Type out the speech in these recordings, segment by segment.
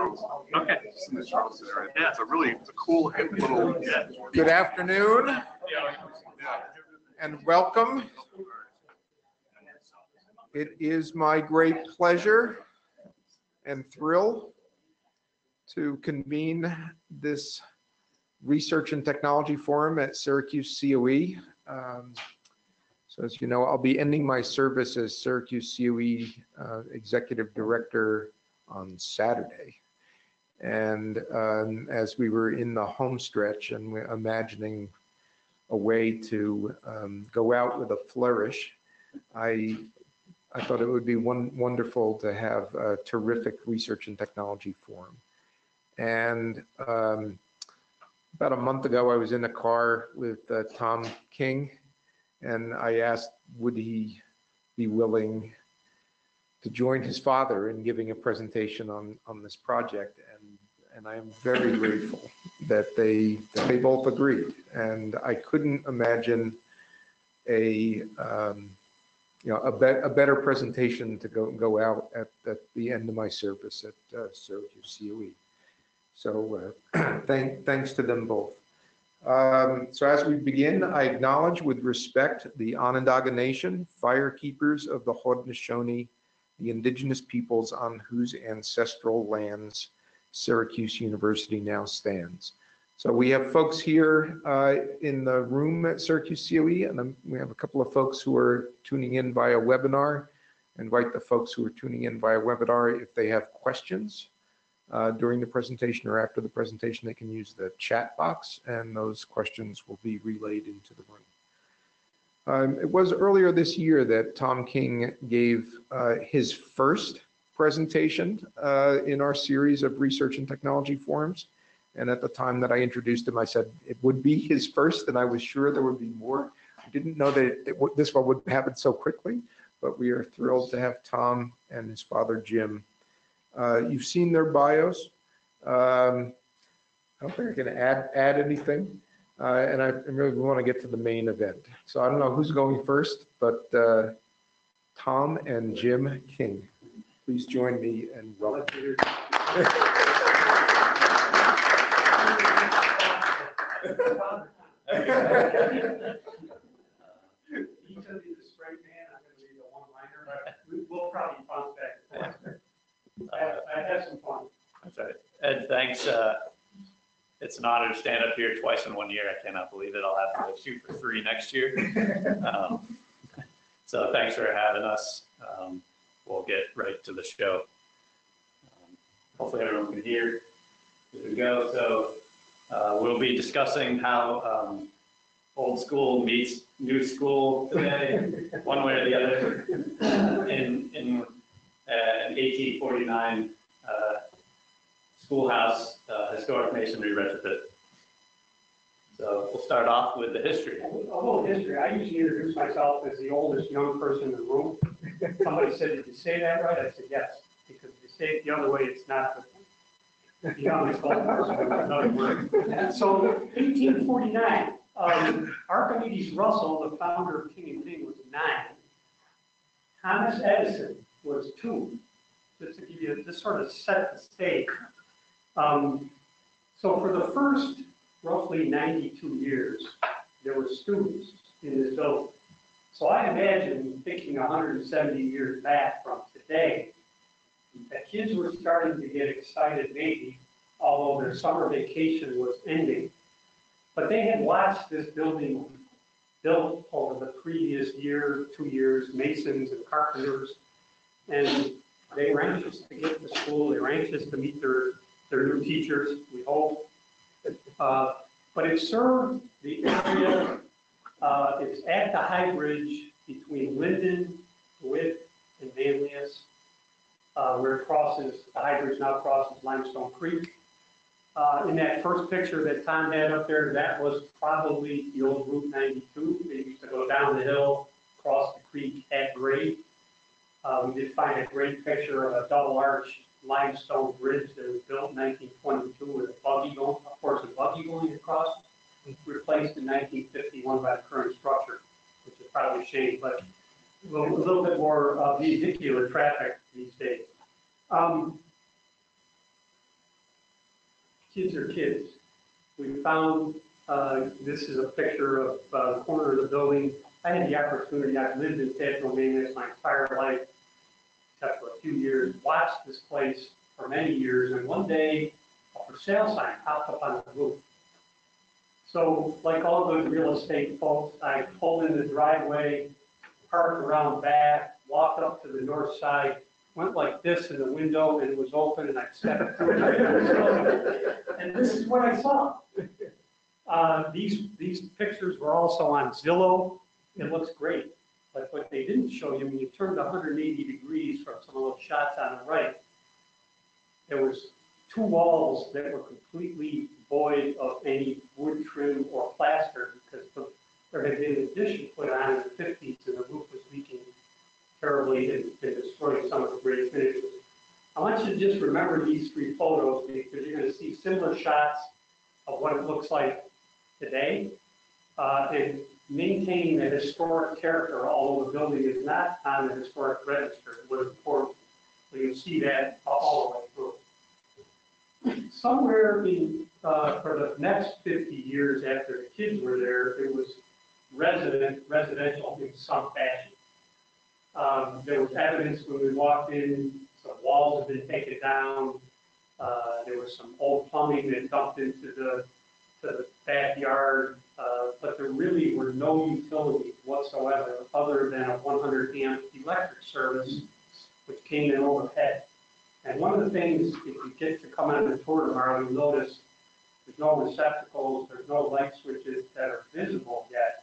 Okay. Yeah, it's a cool little. Good afternoon and welcome. It is my great pleasure and thrill to convene this Research and Technology Forum at SyracuseCoE. So as you know, I'll be ending my service as SyracuseCoE Executive Director on Saturday. And as we were in the home stretch and we're imagining a way to go out with a flourish, I thought it would be wonderful to have a terrific Research and Technology Forum. And about a month ago, I was in a car with Tom King, and I asked, would he be willing to join his father in giving a presentation on this project, and I am very grateful that they both agreed. And I couldn't imagine a better presentation to go out at the end of my service at SyracuseCoE. So thanks to them both. So as we begin, I acknowledge with respect the Onondaga Nation, firekeepers of the Haudenosaunee, the indigenous peoples on whose ancestral lands Syracuse University now stands. So we have folks here in the room at SyracuseCoE, and we have a couple of folks who are tuning in via webinar. I invite the folks who are tuning in via webinar, if they have questions during the presentation or after the presentation, they can use the chat box, and those questions will be relayed into the room. It was earlier this year that Tom King gave his first presentation in our series of Research and Technology Forums. And at the time that I introduced him, I said it would be his first, and I was sure there would be more. I didn't know that this one would happen so quickly, but we are thrilled to have Tom and his father, Jim. You've seen their bios. I don't think I can add anything. And I really want to get to the main event. So I don't know who's going first, but Tom and Jim King, please join me and welcome. Each of you is straight man. I'm going to read a one-liner, but we'll probably bounce back and forth. I have some fun. That's right. Ed, thanks. It's an honor to stand up here twice in 1 year. I cannot believe it. I'll have to shoot for 3 next year. So thanks for having us. We'll get right to the show. Hopefully everyone can hear. Here we go. So we'll be discussing how old school meets new school today, one way or the other. In an 1849 schoolhouse, historic masonry retrofit. So we'll start off with the history. A little history. I usually introduce myself as the oldest young person in the room. Somebody said, "Did you say that right?" I said, "Yes," because if you say it the other way, it's not the youngest old person. Another word. So 1849, Archimedes Russell, the founder of King & King, was 9. Thomas Edison was 2. Just to give you, this sort of set the stage. So for the first roughly 92 years, there were students in this building. So I imagine, thinking 170 years back from today, that kids were starting to get excited maybe, although their summer vacation was ending. But they had watched this building built over the previous year, 2 years, masons and carpenters, and they were anxious to get to school. They were anxious to meet their new teachers, we hope. But it served the area. It's at the high bridge between Linden, DeWitt, and Manlius, where it crosses, the high bridge now crosses Limestone Creek. In that first picture that Tom had up there, that was probably the old Route 92. They used to go down the hill, cross the creek at grade. We did find a great picture of a double arch limestone bridge that was built in 1922 with a buggy going, of course, a buggy going across, replaced in 1951 by the current structure, which is probably a shame, but a little bit more vehicular traffic these days. kids are kids. We found, this is a picture of the corner of the building. I had the opportunity, I've lived in Fayetteville, Maine my entire life, except for a few years, watched this place for many years, and one day a for sale sign popped up on the roof. So, like all good real estate folks, I pulled in the driveway, parked around back, walked up to the north side, went like this in the window, and it was open, and I stepped through it. And this is what I saw. These pictures were also on Zillow. It looks great. But what they didn't show you, when you turned 180 degrees from some of those shots on the right, there was 2 walls that were completely void of any wood trim or plaster because there had been an addition put on in the 50s and the roof was leaking terribly and destroyed some of the great finishes. I want you to just remember these 3 photos because you're going to see similar shots of what it looks like today. And maintaining the historic character, although the building is not on the historic register, was important. So you'll see that all the way through. Somewhere in, for the next 50 years after the kids were there, it was residential in some fashion. There was evidence when we walked in, some walls had been taken down. There was some old plumbing that dumped into the backyard, but there really were no utilities whatsoever other than a 100 amp electric service, which came in overhead. And one of the things, if you get to come on the tour tomorrow, you'll notice there's no receptacles, there's no light switches that are visible yet.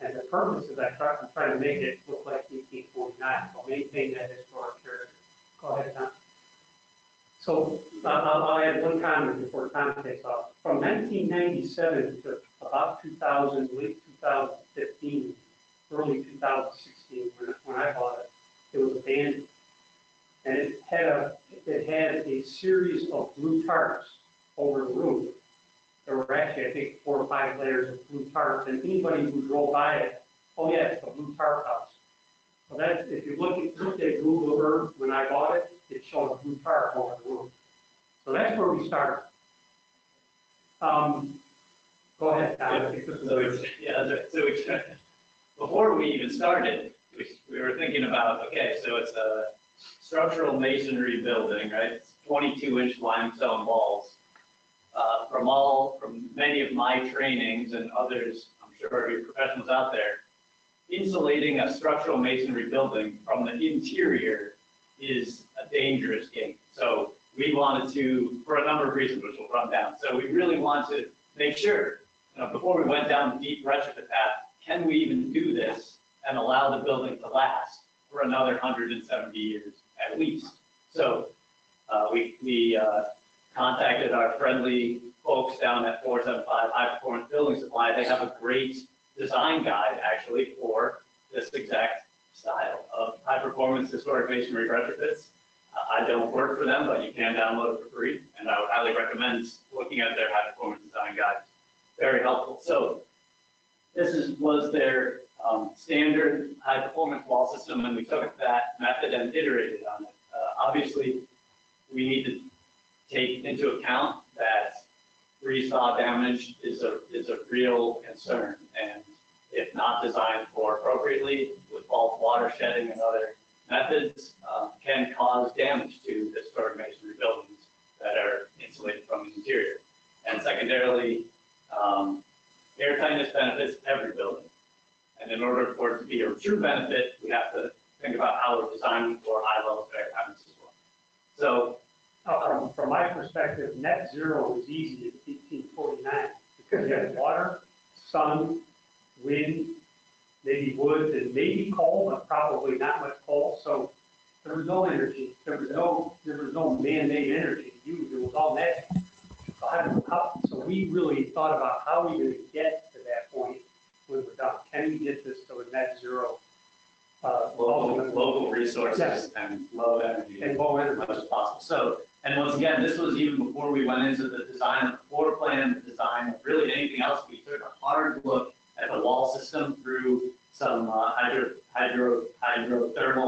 And the purpose is I'm trying to make it look like 1849, so maintain that historic character. Go ahead, Tom. So I'll add one comment before Tom takes off. From 1997 to about 2000, late 2015, early 2016, when I bought it, it was abandoned. And it had a series of blue tarps over the roof. There were actually, I think, 4 or 5 layers of blue tarps, and anybody who drove by it, oh yeah, it's a blue tarp house. So that, if you look at Google Earth when I bought it, it showed a blue tarp over the roof. So that's where we started. Go ahead, Tom. So before we even started, we were thinking about, okay, so it's a structural masonry building, right? It's 22-inch limestone walls. From many of my trainings and others, I'm sure your professionals out there, insulating a structural masonry building from the interior is a dangerous game. So we wanted to, for a number of reasons, which we'll run down. So we really want to make sure, before we went down the deep retrofit path, can we even do this and allow the building to last for another 170 years at least? So we contacted our friendly folks down at 475 High Performance Building Supply. They have a great design guide actually for this exact style of high performance historic masonry retrofits. I don't work for them, but you can download it for free, and I would highly recommend looking at their high performance design guide. Very helpful. So this was their standard high performance wall system, and we took that method and iterated on it. Obviously, we need to take into account that freeze-thaw damage is a real concern, and if not designed for appropriately with bulk water shedding and other methods, can cause damage to historic masonry buildings that are insulated from the interior. And secondarily, air tightness benefits every building. And in order for it to be a true benefit, we have to think about how we're designing for high levels of air tightness as well. So, from my perspective, net zero was easy in 1849 because you had water, sun, wind, maybe wood, and maybe coal, but probably not much coal. So there was no energy. There was no man-made energy used. It was all natural. So we really thought about how we're going to get to that point when we're done. Can we get this to a net zero? Local resources, yes, and low energy as much as possible. So, and once again, this was even before we went into the design of the floor plan, the design of really anything else. We took a hard look at the wall system through some hydrothermal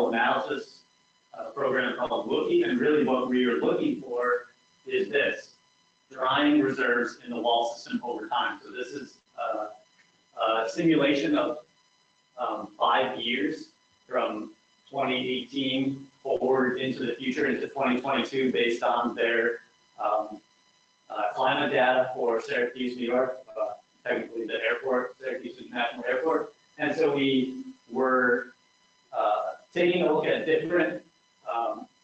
analysis program called Wookie, and really what we were looking for is this: drying reserves in the wall system over time. So this is a simulation of 5 years from 2018 forward into the future, into 2022, based on their climate data for Syracuse, New York, technically the airport, Syracuse International Airport. And so we were taking a look at different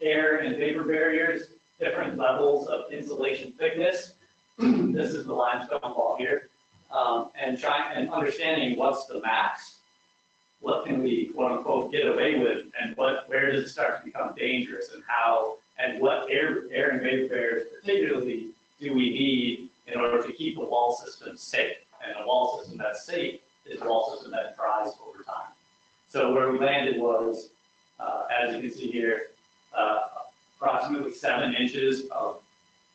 air and vapor barriers, different levels of insulation thickness. This is the limestone wall here, and understanding what's the max, what can we quote unquote get away with, and where does it start to become dangerous, and how, and what air and vapor barriers particularly do we need in order to keep the wall system safe. And a wall system that's safe is a wall system that dries over time. So where we landed was, as you can see here, approximately 7 inches of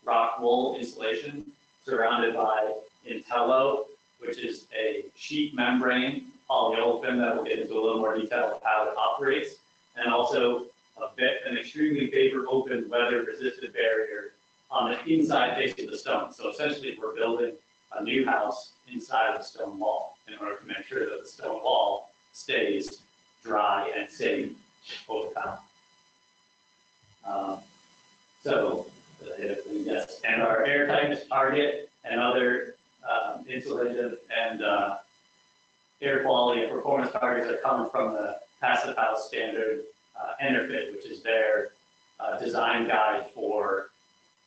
rock wool insulation surrounded by Intello, which is a sheet membrane polyolefin that we'll get into a little more detail of how it operates, and also an extremely vapor open, weather resistant barrier on the inside face of the stone. So essentially we're building a new house inside of the stone wall in order to make sure that the stone wall stays dry and safe over time. Yes, and our airtight target and other insulative and air quality and performance targets are coming from the Passive House standard EnerPHit, which is their design guide for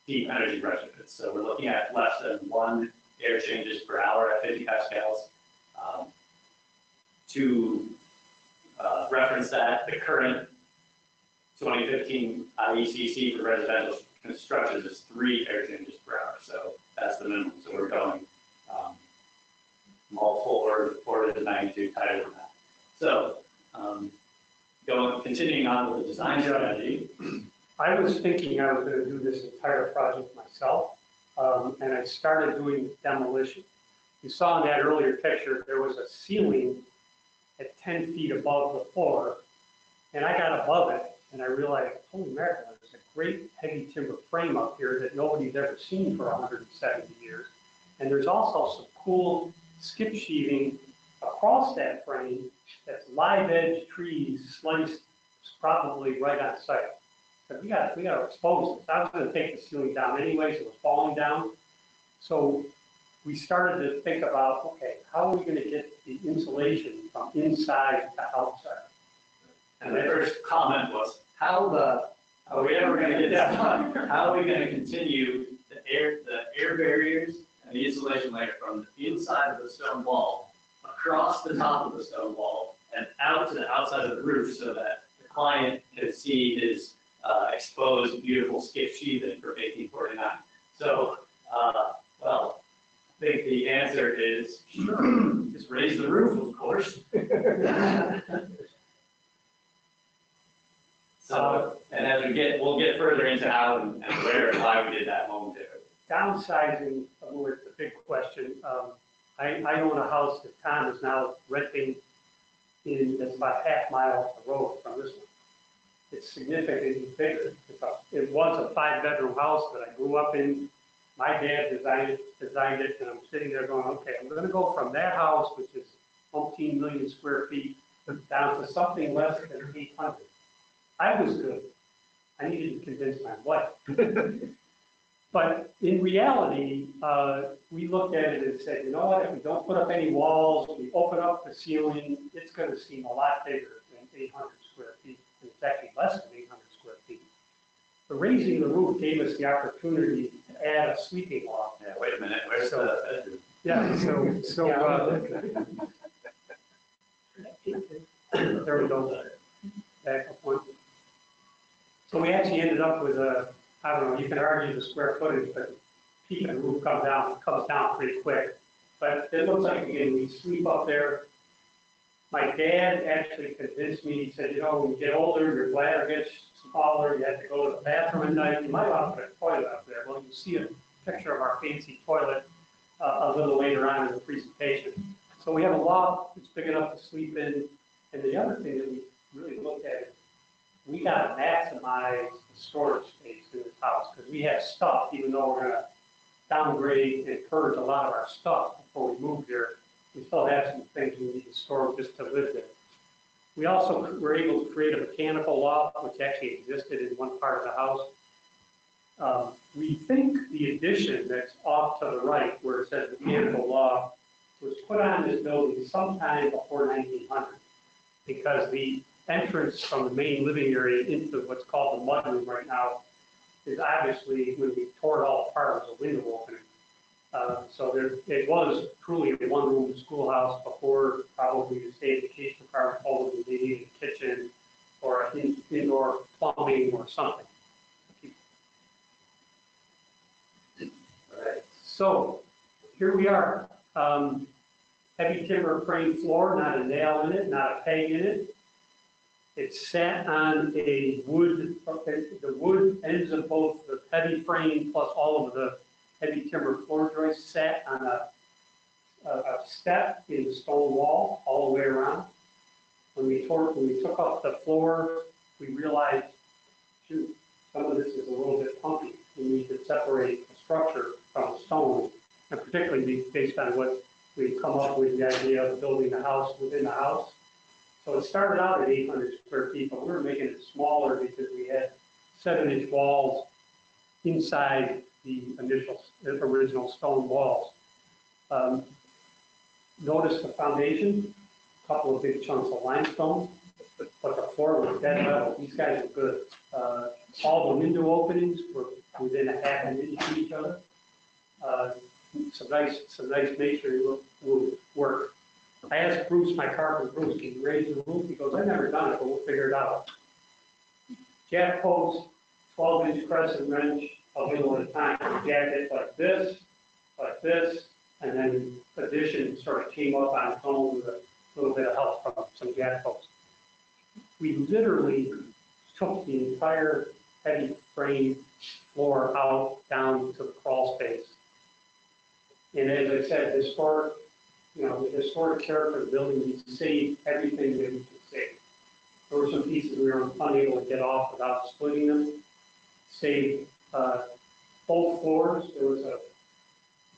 deep energy retrofits. So we're looking at less than 1 air changes per hour at 50 pascals. To reference that, the current 2015 IECC for residential construction is 3 air changes per hour. So that's the minimum. So we're going multiple orders of magnitude tighter than that. So continuing on with the design strategy. I was thinking I was going to do this entire project myself, and I started doing demolition. You saw in that earlier picture, there was a ceiling at 10 feet above the floor, and I got above it, and I realized, holy mackerel, there's a great heavy timber frame up here that nobody's ever seen for 170 years. And there's also some cool skip sheathing across that frame that's live edge trees sliced probably right on site. So we got to expose this. I was going to take the ceiling down anyway, so it was falling down. So we started to think about, okay, how are we going to get the insulation from inside to outside? And the first comment was, how are we ever going to get this done? How are we going to continue the air barriers and the insulation layer from the inside of the stone wall across the top of the stone wall and out to the outside of the roof so that the client can see his exposed, beautiful skip sheathing for 1849. So, well, I think the answer is sure, just raise the roof, of course. So, and as we'll get further into how and where and why we did that momentarily. Downsizing was the big question. I own a house that Tom is now renting that's about half mile off the road from this one. It's significantly bigger. It was a 5-bedroom house that I grew up in. My dad designed it, and I'm sitting there going, okay, I'm going to go from that house, which is 14 million square feet, down to something less than 800. I was good. I needed to convince my wife. But in reality, we looked at it and said, you know what, if we don't put up any walls, we open up the ceiling, it's going to seem a lot bigger than 800 square feet. And it's actually less than 800 square feet. But raising the roof gave us the opportunity to add a sleeping loft. Yeah, wait a minute, where's the bedroom? Yeah, there we go. Back up one. So we actually ended up with I don't know, you can argue the square footage, but peak of the roof comes down pretty quick. But it looks like, again, we sleep up there. My dad actually convinced me, he said, you know, when you get older, your bladder gets smaller, you have to go to the bathroom at night, you might want to put a toilet up there. Well, you see a picture of our fancy toilet a little later on in the presentation. So we have a loft that's big enough to sleep in. And the other thing that we really looked at is we got to maximize the storage space in this house because we have stuff, even though we're going to downgrade and purge a lot of our stuff before we moved here. We still have some things we need to store just to live there. We also were able to create a mechanical loft, which actually existed in one part of the house. We think the addition that's off to the right, where it says mechanical loft, was put on this building sometime before 1900, because the entrance from the main living area into what's called the mudroom right now is obviously, when we tore it all apart, was a window opening. So it was truly a one-room schoolhouse before probably the state education department told them they needed a kitchen or indoor plumbing or something. All right. So here we are. Heavy timber frame floor, not a nail in it, not a peg in it. It's sat on a wood, the wood ends of both the heavy frame plus all of the heavy timber floor joists sat on a step in the stone wall all the way around. When we took off the floor, we realized, shoot, some of this is a little bit punky. We need to separate the structure from the stone, and particularly based on what we come up with the idea of building the house within the house. So it started out at 800 square feet, but we were making it smaller because we had 7-inch walls inside the original stone walls. Notice the foundation, a couple of big chunks of limestone, but the floor was dead level. These guys were good. All the window openings were within a half an inch of each other. Some nice masonry work. I asked Bruce, my carpenter, Bruce, can you raise the roof? He goes, I've never done it, but we'll figure it out. Jack post, 12-inch crescent wrench, a little at a time. Jack it like this, and then addition sort of came up on its own with a little bit of help from some jack posts. We literally took the entire heavy frame floor out down to the crawl space. And as I said, the historic character of the building, we saved everything that we could save. There were some pieces we were unable to get off without splitting them. Saved both floors. There was a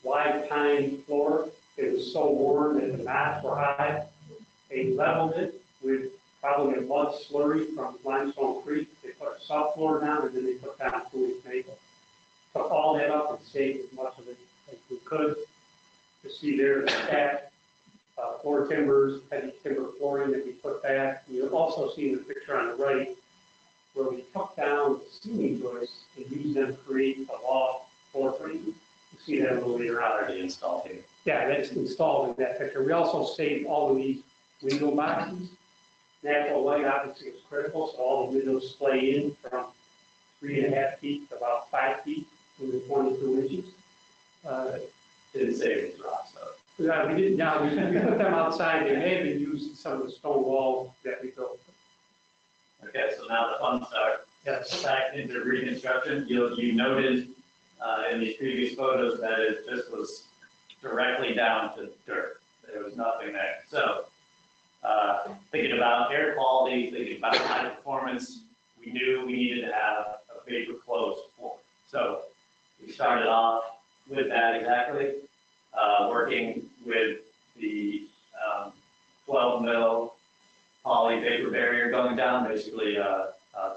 wide pine floor. It was so warm that the mats were high. They leveled it with probably a mud slurry from Limestone Creek. They put a subfloor down, and then they put down 2-inch maple. Took all that up and saved as much of it as we could. You see there the stacked floor timbers, heavy timber flooring that we put back. You'll also see in the picture on the right where we took down the ceiling joists and used them to create a loft floor frame. You see that a little later on. Already installed here. Yeah, that's installed in that picture. We also saved all of these window boxes. Natural light obviously is critical, so all the windows splay in from 3.5 feet to about 5 feet within 22 inches. Didn't save any drops though. Yeah, we didn't. Yeah, we put them outside. They may have been used in some of the stone walls that we built. Okay, so now the fun start. Yes. Back into reconstruction. You noted in these previous photos that it just was directly down to dirt. There was nothing there. So thinking about air quality, thinking about high performance, we knew we needed to have a vapor closed floor. So we started off with that exactly, working with the 12 mil poly vapor barrier going down, basically a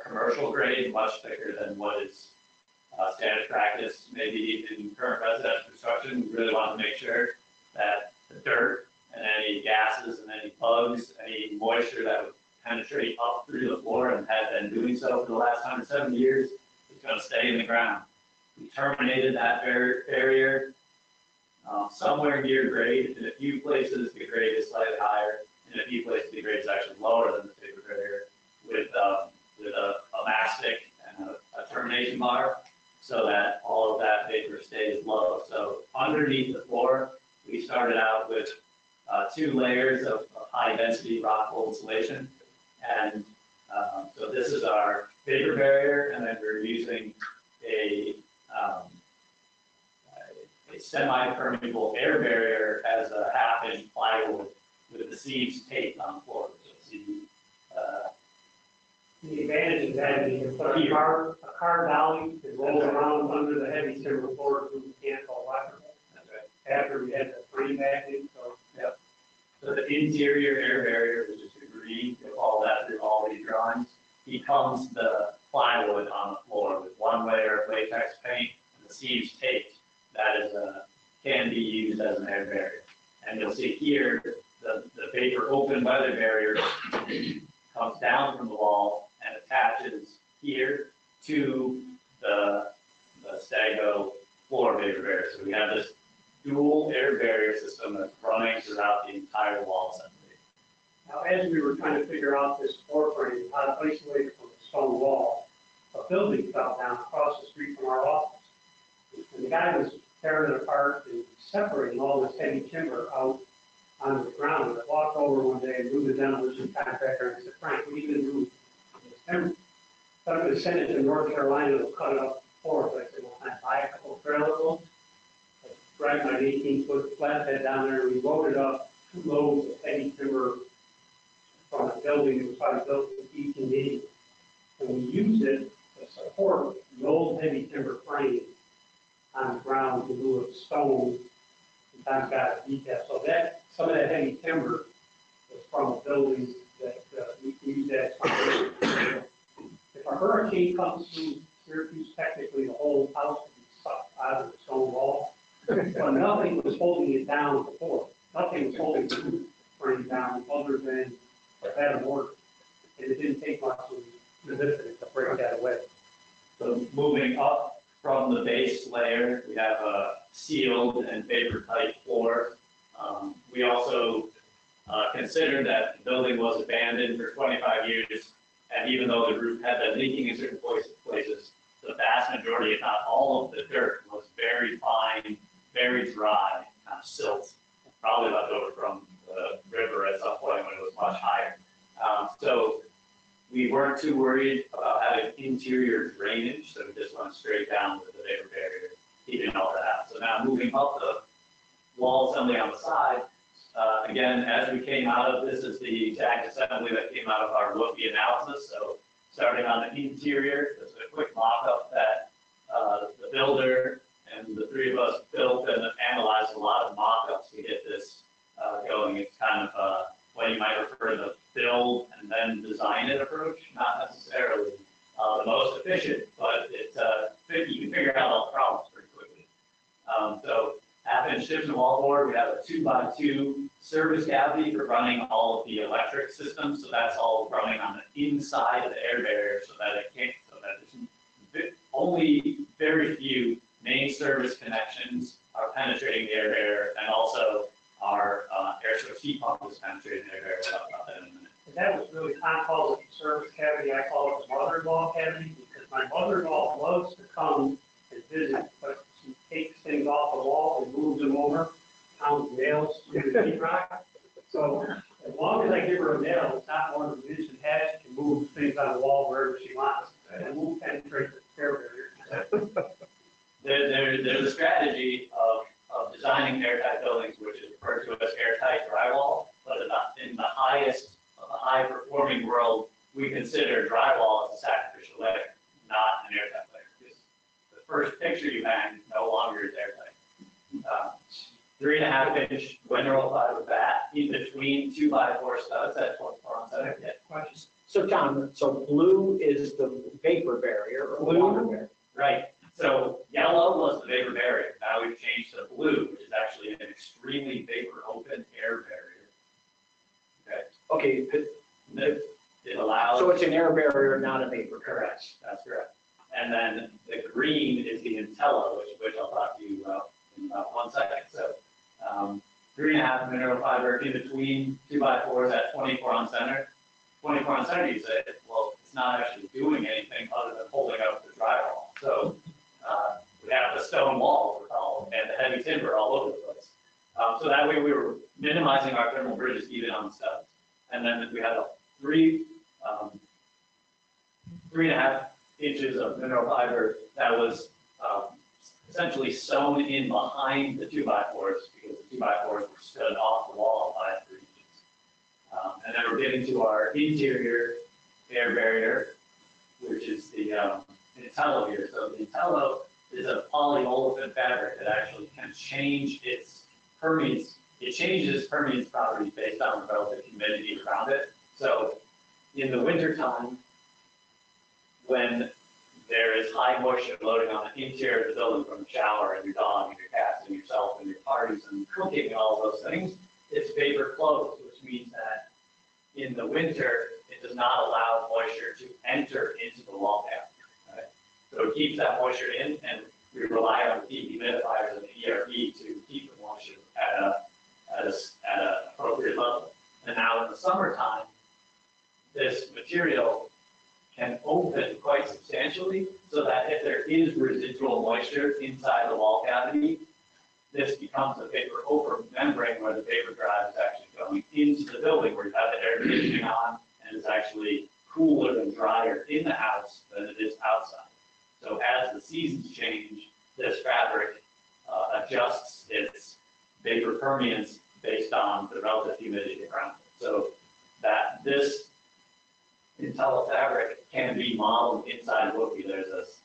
commercial grade, much thicker than what is standard practice, maybe in current residential construction. We really want to make sure that the dirt and any gases and any bugs, any moisture that would penetrate up through the floor and had been doing so for the last 170 years is going to stay in the ground. We terminated that barrier somewhere near grade. In a few places, the grade is slightly higher. In a few places, the grade is actually lower than the vapor barrier with a mastic and a termination bar so that all of that vapor stays low. So underneath the floor, we started out with 2 layers of high-density rock wool insulation. And so this is our vapor barrier, and then we're using a semi-permeable air barrier as a 1/2-inch plywood with the seams taped on the floor. So see, the advantage of that is you can put a car dolly that rolls around under the heavy timber floor through the mechanical after we had the frame back in, so. Yep. So the interior air barrier, which is the green, you'll follow that through all these drawings, becomes the plywood on the floor with one layer of latex paint and the seams taped. That is can be used as an air barrier. And you'll see here the vapor open weather barrier comes down from the wall and attaches here to the Stago floor vapor barrier. So we have this dual air barrier system that's running throughout the entire wall assembly. Now, as we were trying to figure out this floor frame, how to isolate it from the stone wall, a building fell down across the street from our office. And the guy was tearing it apart and separating all this heavy timber out on the ground. I walked over one day and moved the demolition contractor and said, Frank, what are you going to do with this timber? So I'm going to send it to North Carolina to cut it up for us. I said, well, can I buy a couple of trailer loads? I dragged my 18-foot flatbed down there and we loaded up 2 loads of heavy timber from a building that was probably built in 1880. And we used it to support the old heavy timber frame on the ground in lieu of stone. Sometimes got a detail. So that some of that heavy timber was from a building that we used as foundation. If a hurricane comes through Syracuse, technically the whole house would be sucked out of the stone wall. But nothing was holding it down before. Nothing was holding the roof frame down other than that mortar. And it didn't take much to lift it to break that away. So moving up from the base layer, we have a sealed and vapor-tight floor. We also considered that the building was abandoned for 25 years, and even though the roof had been leaking in certain places, the vast majority, if not all of the dirt, was very fine, very dry, kind of silt, probably left over from the river at some point when it was much higher. So we weren't too worried about having interior drainage, so we just went straight down with the vapor barrier, keeping all that out. So now moving up the wall assembly on the side, again, as we came out of this is the exact assembly that came out of our WOFI analysis. So starting on the interior, there's a quick mock-up that the builder and the 3 of us built and analyzed a lot of mock-ups to get this going. It's kind of what you might refer to the build and then design it approach, not necessarily the most efficient, but it's you can figure out all the problems pretty quickly. So 1/2-inch gypsum wall board, we have a 2x2 service cavity for running all of the electric systems. So that's all running on the inside of the air barrier so that it can't, so that there's only very few main service connections are penetrating the air barrier, and also our air source heat pump is penetrating the air barrier. We'll talk about that in a minute. And that was really, I call it the service cavity, I call it the mother-in-law cavity, because my mother-in-law loves to come and visit, but she takes things off the wall and moves them over, pounds nails through the heat rock. So as long as I give her a nail, it's not more than an inch and a half, she can move things on the wall wherever she wants, and won't penetrate the air barrier. There's a strategy of designing airtight buildings, which is referred to as airtight drywall, but in the highest of the high-performing world, we consider drywall as a sacrificial layer, not an airtight layer. Because the first picture you hang no longer is airtight. 3.5-inch mineral fiber bat in between 2x4 studs at 24 on center. Yeah. So John, so blue is the vapor barrier or water barrier. Right. So yellow was the vapor barrier. Now we've changed to blue, which is actually an extremely vapor open air barrier. Okay. Okay, It allows. so it's an air barrier, not a vapor barrier. Correct. That's correct. And then the green is the Intella, which I'll talk to you about in about 1 second. So 3.5 mineral fiber in between 2x4s at 24 on center. 24 on center, you say, well, it's not actually doing anything other than holding up the drywall. So we have the stone wall and the heavy timber all over the place. So that way we were minimizing our thermal bridges even on the studs. And then we had a 3.5 inches of mineral fiber that was essentially sewn in behind the 2x4s because the 2x4s were stood off the wall by 3 inches. And then we're getting to our interior air barrier, which is the Intello here. So the Intello is a polyolefin fabric that actually can change its permeance. It changes permeance properties based on the relative humidity around it. So in the wintertime, when there is high moisture loading on the interior of the building from the shower and your dog and your cats and yourself and your parties and cooking and all those things, it's vapor closed, which means that in the winter, it does not allow moisture to enter into the wall cavity. Right? So it keeps that moisture in, and we rely on the dehumidifiers and the ERP to keep the moisture at an appropriate level. And now in the summertime, this material can open quite substantially so that if there is residual moisture inside the wall cavity, this becomes a vapor over membrane where the vapor drive is actually going into the building where you have the air conditioning on, and it's actually cooler and drier in the house than it is outside. So as the seasons change, this fabric adjusts its vapor permeance based on the relative humidity around it. So that this Intelli fabric can be modeled inside Wookie. It's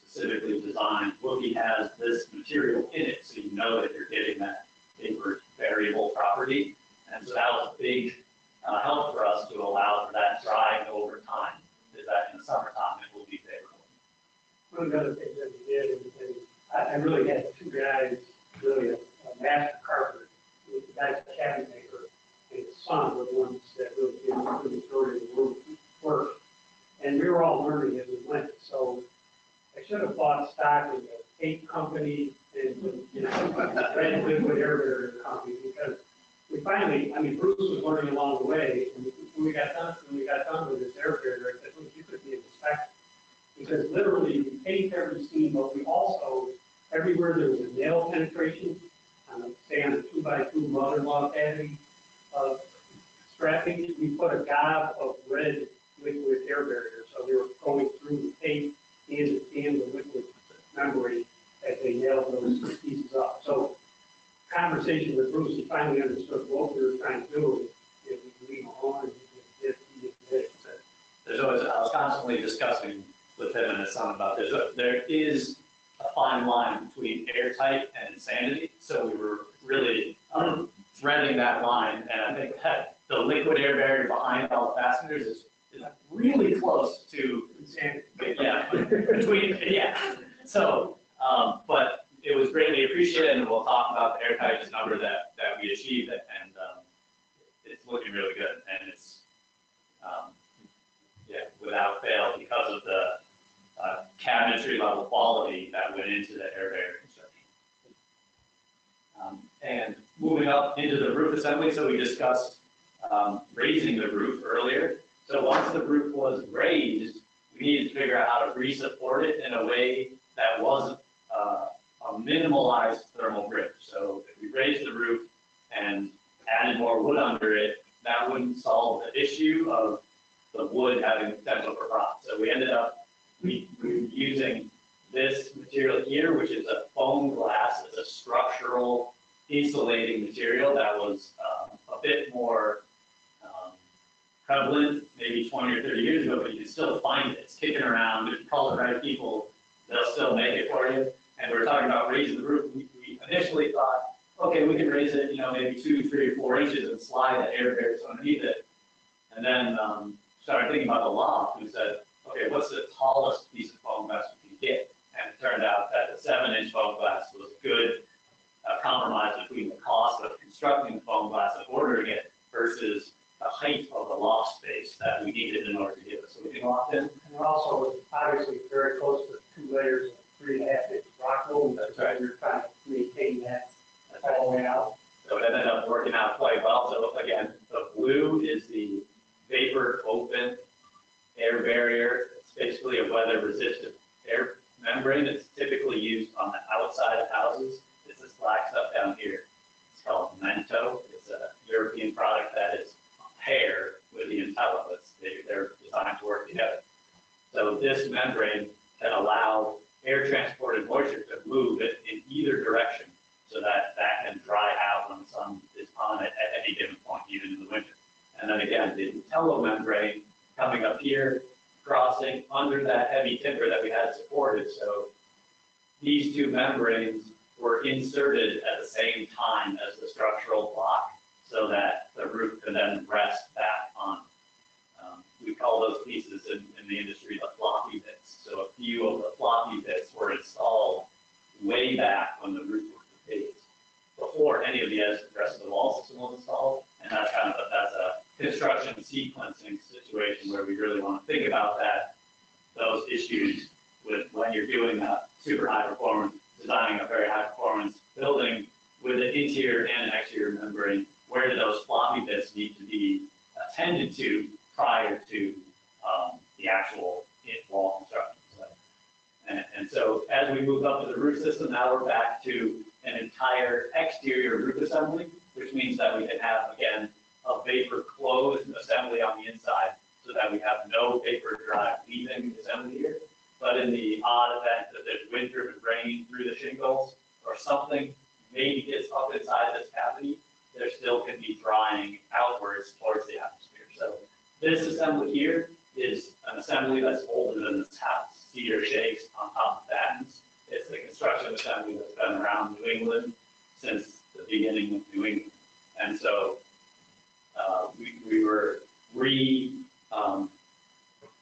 specifically designed. Wookie has this material in it, so you know that you're getting that vapor variable property. And so that was a big help for us to allow for that drying over time, is that in the summertime it will be favorable. One of the other things that we did, and I really had two guys, really a master carpenter, the guy's a cabinet maker, and his son were the ones that really did the majority of the work. And we were all learning as we went. So I should have bought stock in the tape company and red liquid air barrier company, because we finally, I mean, Bruce was learning along the way, and when we got done with this air barrier, I said, look, you could be an inspector. Because literally, we taped every seam, but we also, everywhere there was a nail penetration, say on a 2x2 mother-in-law cavity strapping, we put a gob of red liquid air barrier. So they were going through the tape and the liquid membrane as they nailed those pieces up. So conversation with Bruce, he finally understood what we were trying to do. If we could leave him alone, and he did it. There's always, I was constantly discussing with him and his son about this. There is a fine line between airtight and insanity. So we were really threading that line. And I think that the liquid air barrier behind all the fasteners is really close to insanity. Yeah, So, but it was greatly appreciated, and we'll talk about the airtightness number that we achieved, and it's looking really good. And it's, without fail, because of the cabinetry level quality that went into the air barrier construction. And moving up into the roof assembly, so we discussed raising the roof earlier. So once the roof was raised, we needed to figure out how to re-support it in a way that wasn't a minimalized thermal bridge. So if we raised the roof and added more wood under it, that wouldn't solve the issue of the wood having potential for rot. So we ended up using this material here, which is a foam glass. It's a structural insulating material that was a bit more prevalent maybe 20 or 30 years ago, but you can still find it. It's kicking around. If you call the right people, they'll still make it for you. And we were talking about raising the roof. We initially thought, okay, we can raise it, maybe 2, 3, or 4 inches and slide the air barriers underneath it. And then started thinking about the loft. We said, okay, what's the tallest piece of foam glass we can get? And it turned out that the 7-inch foam glass was a good compromise between the cost of constructing the foam glass and ordering it versus the height of the loft space that we needed in order to get it. So we can loft in. And also, obviously, very close to 2 layers of 3.5-inch rock wool. That's right. You're trying to maintain that all the way out. So it ended up working out quite well. So again, the blue is the vapor open air barrier. It's basically a weather resistant air membrane. It's typically used on the outside of houses. It's this black stuff down here. It's called Mento. It's a European product that is a pair with the Intelli. They're designed to work together. So this membrane can allow air transported moisture to move it in either direction, so that can dry out when the sun is on it at any given point, even in the winter. And then again, the Intelli membrane coming up here, crossing under that heavy timber that we had supported. So membranes were inserted at the same time as the structural block so that the roof could then rest back on. We call those pieces in the industry the floppy bits. So a few of the floppy bits were installed way back when the roof was complete, before any of the rest of the wall system was installed. And that's that's a construction sequencing situation where we really want to think about those issues with when you're doing a super high performance, designing a very high performance building with an interior and an exterior membrane. Where do those floppy bits need to be attended to prior to the actual wall construction? And so as we move up to the roof system, now we're back to an entire exterior roof assembly, which means that we can have, again, a vapor closed assembly on the inside so that we have no vapor drive leaving the assembly here. But in the odd event that there's wind-driven rain through the shingles or something maybe gets up inside this cavity, there still can be drying outwards towards the atmosphere. So this assembly here is an assembly that's older than this house. Cedar shakes on top of battens. It's the construction assembly that's been around New England since the beginning of New England. And so we were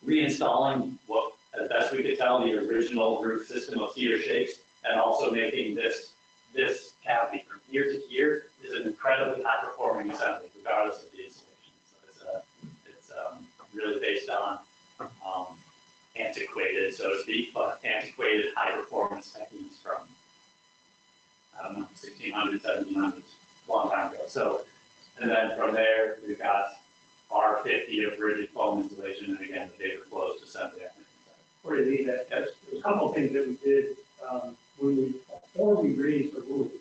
reinstalling what, as best we could tell, the original roof system of cedar shakes, and also making this cavity from here to here is an incredibly high performing assembly, regardless of the installation. So it's really based on antiquated, so to speak, but antiquated high performance techniques from, I don't know, 1600s, 1700s, a long time ago. So, and then from there, we've got our 50 of rigid foam insulation, and again, the vapor closed assembly. Where you need that, there's a couple of things that we did before we raised the roof.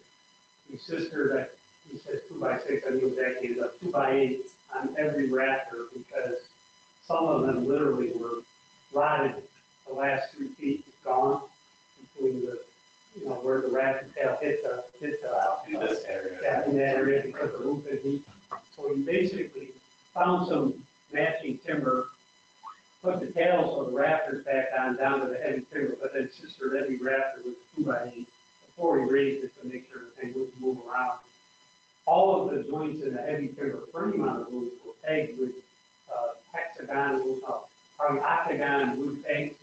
My sister, that he says 2x6, I knew exactly, it was a 2x8 on every rafter because some of them literally were rotted. The last 3 feet is gone between the, where the rafter tail hit the In this area. Yeah, in that area because the roof is deep. So we basically found some matching timber, put the tails of the rafters back on down to the heavy timber, but then sistered every rafter with 2x8 before we raised it to make sure the thing wouldn't move around. All of the joints in the heavy timber frame on the roof were pegged with probably octagon wood pegs,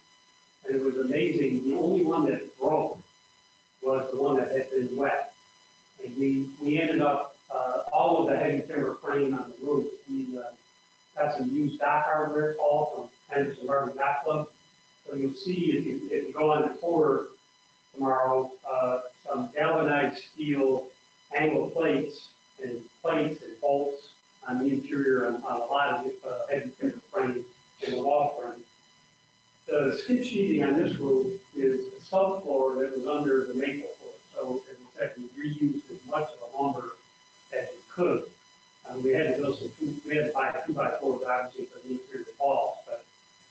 and it was amazing. The only one that broke was the one that had been wet. And we ended up, all of the heavy timber frame on the roof, we got some used dock hardware, Paul, from Henderson Garden Dock Club. So you'll see if you go on the tour tomorrow, some galvanized steel angle plates and bolts on the interior on a lot of heavy timber frames in the wall frame. The skid sheeting on this roof is a subfloor that was under the maple floor. So as I said, we reused as much of the lumber as we could. We had to buy 2x4s obviously for the interior walls, but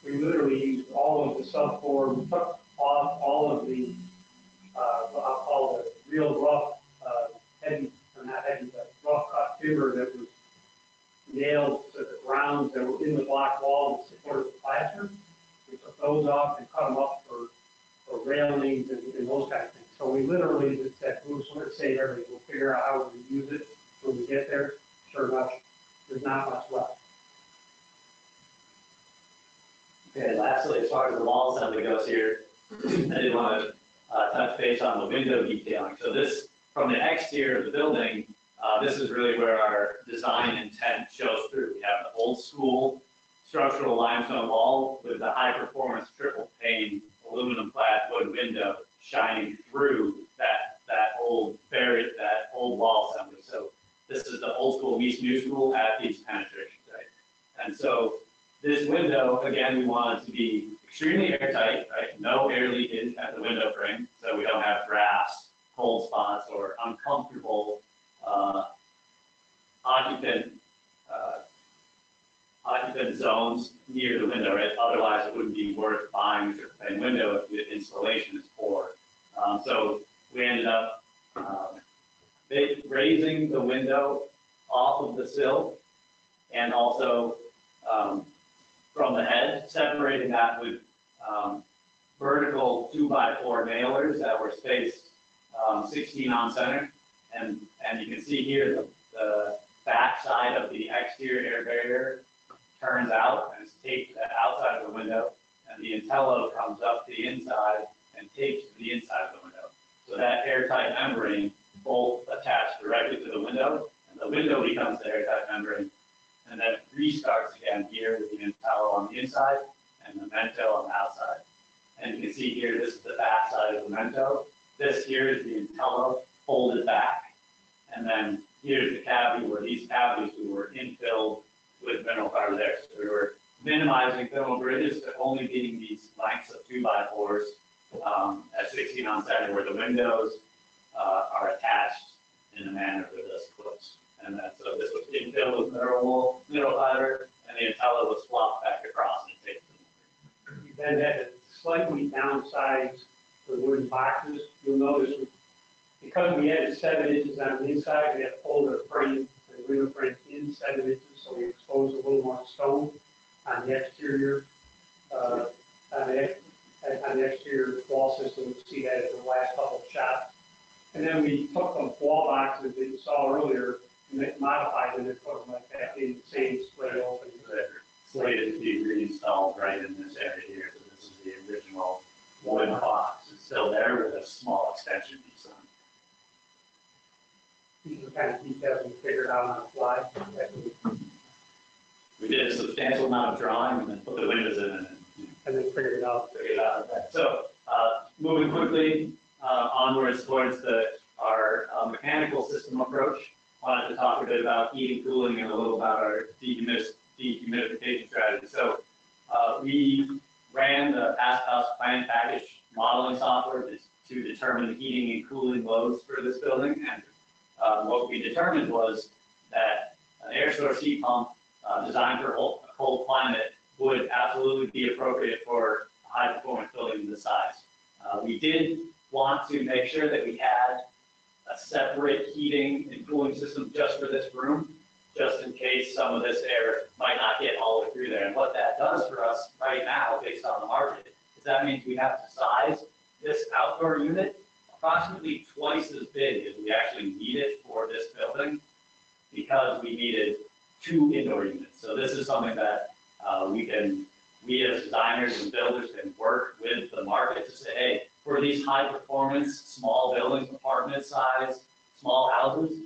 we literally used all of the subfloor. We took off all of the, I'll call it real rough, rough cut timber that was nailed to the grounds that were in the block wall and supported the plaster. We took those off and cut them up for railings and those kind of things. So we literally just said, Bruce, let's save everything. We'll figure out how we use it when we get there. Sure enough, there's not much left. Okay, lastly, as far as the wall assembly goes here, I did want to touch base on the window detailing. So this, from the exterior of the building, this is really where our design intent shows through. We have the old school structural limestone wall with the high performance triple pane aluminum flat wood window shining through that old wall assembly. So this is the old school meets new school at these penetrations, right? And so this window, again, we want it to be extremely airtight, right? No air leakage at the window frame, so we don't have drafts, cold spots, or uncomfortable occupant zones near the window, right? Otherwise, it wouldn't be worth buying a triple pane window if the installation is poor. So we ended up raising the window off of the sill, and also from the head, separating that with vertical 2x4 nailers that were spaced 16 on center, and you can see here the back side of the exterior air barrier turns out and is taped to the outside of the window, and the Intello comes up the inside and tapes to the inside of the window. So that airtight membrane both attached directly to the window, and the window becomes the airtight membrane, and then restarts again here with the Intello on the inside and the Memento on the outside. And you can see here, this is the back side of the Memento. This here is the Intello folded back, and then here's the cavity where these cavities were infilled with mineral fiber there. So we were minimizing thermal bridges to only being these lengths of 2x4s at 16 on center, where the windows are attached in a manner that this clips. And then so this was infilled with mineral fiber, and the Intello was flopped back across and taped. We then had to slightly downsize the wooden boxes. You'll notice because we added 7 inches on the inside, we had to fold the frame, the window frame in 7 inches, so we exposed a little more stone on the exterior, on the exterior wall system. You see that in the last couple of shots. And then we took the wall boxes that you saw earlier, and modified them and put them like that in the same split opening. Slated to be reinstalled right in this area here. So this is the original wood box. It's still there with a small extension piece on it. These are the kind of details we figured out on the fly. We did a substantial amount of drawing and then put the windows in And then figured it out. So moving quickly onwards towards our mechanical system approach, wanted to talk a bit about heating, cooling, and a little about our dehumidification strategy. So we ran the Passive House plan package modeling software to determine the heating and cooling loads for this building. And what we determined was that an air source heat pump designed for a cold climate would absolutely be appropriate for a high performance building this size. We did want to make sure that we had a separate heating and cooling system just for this room, just in case some of this air might not get all the way through there. And what that does for us right now, based on the market, is that means we have to size this outdoor unit approximately twice as big as we actually needed for this building, because we needed 2 indoor units. So this is something that we as designers and builders can work with the market to say, hey, for these high performance, small buildings, apartment size, small houses,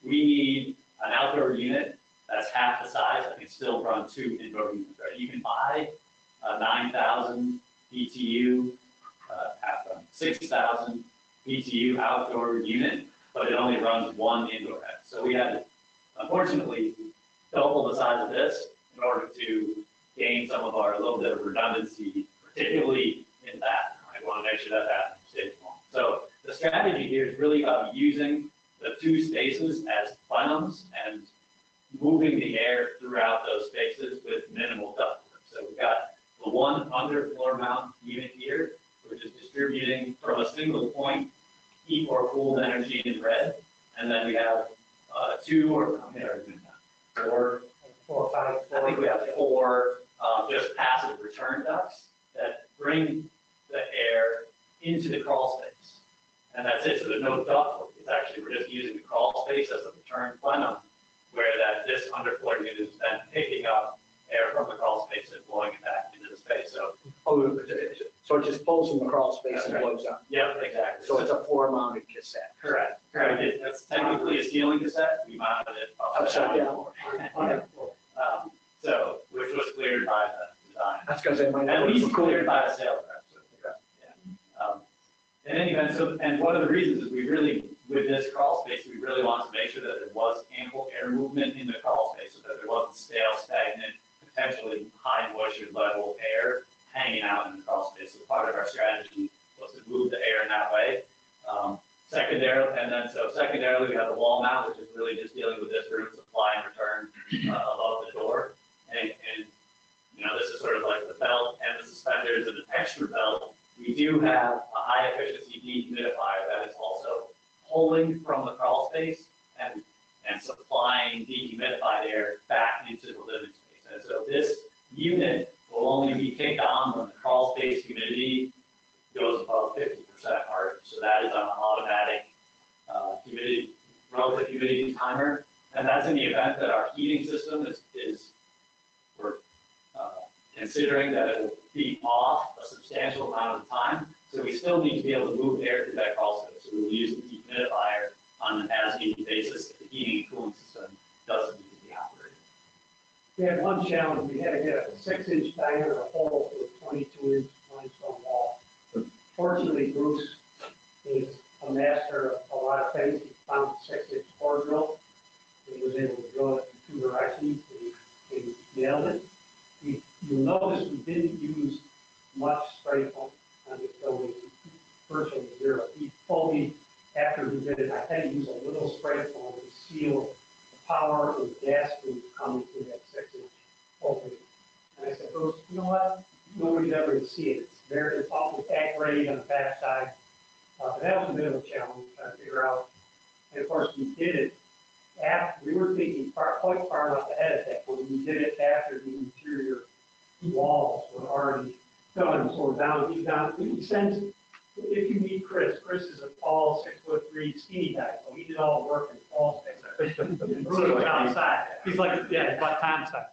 we need an outdoor unit that's half the size that can still run 2 indoor units. Right? You can buy a 9,000 BTU, 6,000 BTU outdoor unit, but it only runs 1 indoor head. So we had to, unfortunately, double the size of this in order to gain some of our little bit of redundancy, particularly in that. I want to make sure that happens stage 1. So the strategy here is really about using the 2 spaces as plenums and moving the air throughout those spaces with minimal ductwork. So we've got the 1 underfloor mount unit here, which is distributing from a single point heat or cooled energy in red, and then we have 2 or 4. 4 or 5. I think we have 4 just passive return ducts that bring the air into the crawl space. And that's it. So there's no ductwork. It's actually, we're just using the crawl space as a return plenum, where this underfloor unit is then picking up air from the crawl space and blowing it back into the space. So it just pulls from the crawl space and blows out. Yep, exactly. So it's a 4-mounted cassette. Correct. That's technically a ceiling cassette. We mounted it upside down. So, which was cleared by the design. That's because they might At least cleared by the sales rep. So, yeah. In any event, and one of the reasons is we really, with this crawl space, we really wanted to make sure that there was ample air movement in the crawl space, so that there wasn't stale, stagnant, potentially high moisture level air hanging out in the crawl space. So part of our strategy was to move the air in that way. Secondarily, we have the wall mount, which is really just dealing with this room supply and return above the door. And this is sort of like the belt and the suspenders and the texture belt. We do have a high efficiency dehumidifier that is also pulling from the crawl space and supplying dehumidified air back into the living space. And so this unit will only be kicked on when the crawl space humidity goes above 50%. harsh. So that is on an automatic relative humidity timer. And that's in the event that our heating system we're considering that it will be off a substantial amount of the time. So we still need to be able to move air through that crawl space. So we will use the dehumidifier on an as-needed basis if the heating and cooling system doesn't need to be operated. We had one challenge, we had to get a 6-inch diameter hole for a 22-inch limestone wall. Fortunately, Bruce is a master of a lot of things. He found a 6-inch core drill. He was able to drill it in 2 directions, and he nailed it. You'll notice we didn't use much spray foam on this building, virtually zero. He told me after he did it, I had to use a little spray foam to seal the power and gas loop coming through that 6-inch opening. And I said, Bruce, you know what? Nobody's ever going to see it. It's all with that grade on the backside. But that was a bit of a challenge trying to figure out. And of course, we did it after, we were thinking quite far enough ahead of that, when we did it after the interior walls were already done. So we're down, he sends, if you meet Chris is a tall, 6'3" skinny guy, so he did all the work in the fall space. And Bruce was outside. He's like, yeah, he's like Tom's side.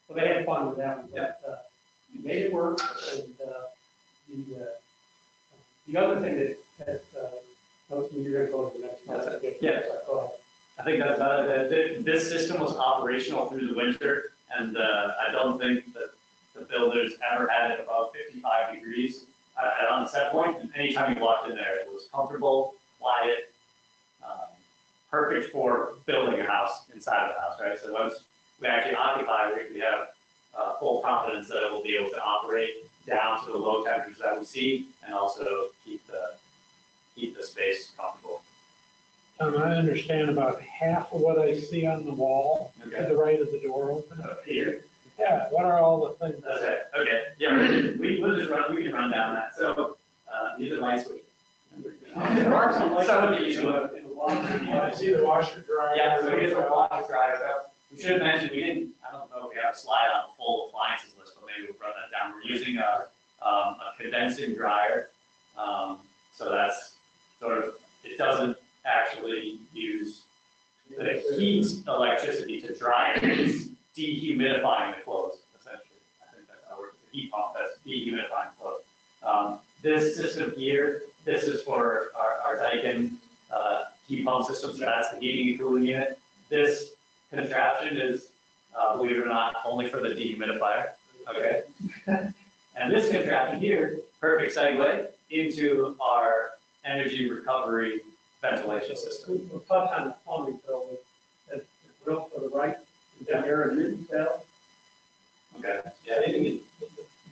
So they had fun with that one, but we made it work. And the other thing that you're going to go to the next one. Yeah. Go ahead. I think that's about it. This system was operational through the winter, and I don't think that the builders ever had it above 55 degrees on the set point. And anytime you walked in there, it was comfortable, quiet, perfect for building a house inside of the house, right? So once we actually occupy it, we have full confidence that it will be able to operate down to the low temperatures that we see, and also keep the space comfortable. I understand about half of what I see on the wall to the right of the door open. Here. Yeah, what are all the things? That's it. Okay. Yeah, we can run down that. So these are light switches. There are some lights Some in of these the laundry. I see the washer dryer. Yeah, so we get the washer dryer. So we should have mentioned I don't know if we have a slide on the full appliances list, but maybe we'll run that down. We're using a condensing dryer. So that's sort of, it doesn't actually use the heat electricity to dry it. It's dehumidifying the clothes, essentially. I think that's how it works. The heat pump that's dehumidifying clothes. This system here, this is for our Daikin heat pump system, so that's the heating and cooling unit. This contraption is, believe it or not, only for the dehumidifier. Okay. And this contraption here, perfect segue into our energy recovery ventilation system. We'll touch on the plumbing building. The grill to the right, the air and mitten valve. Okay. Yeah.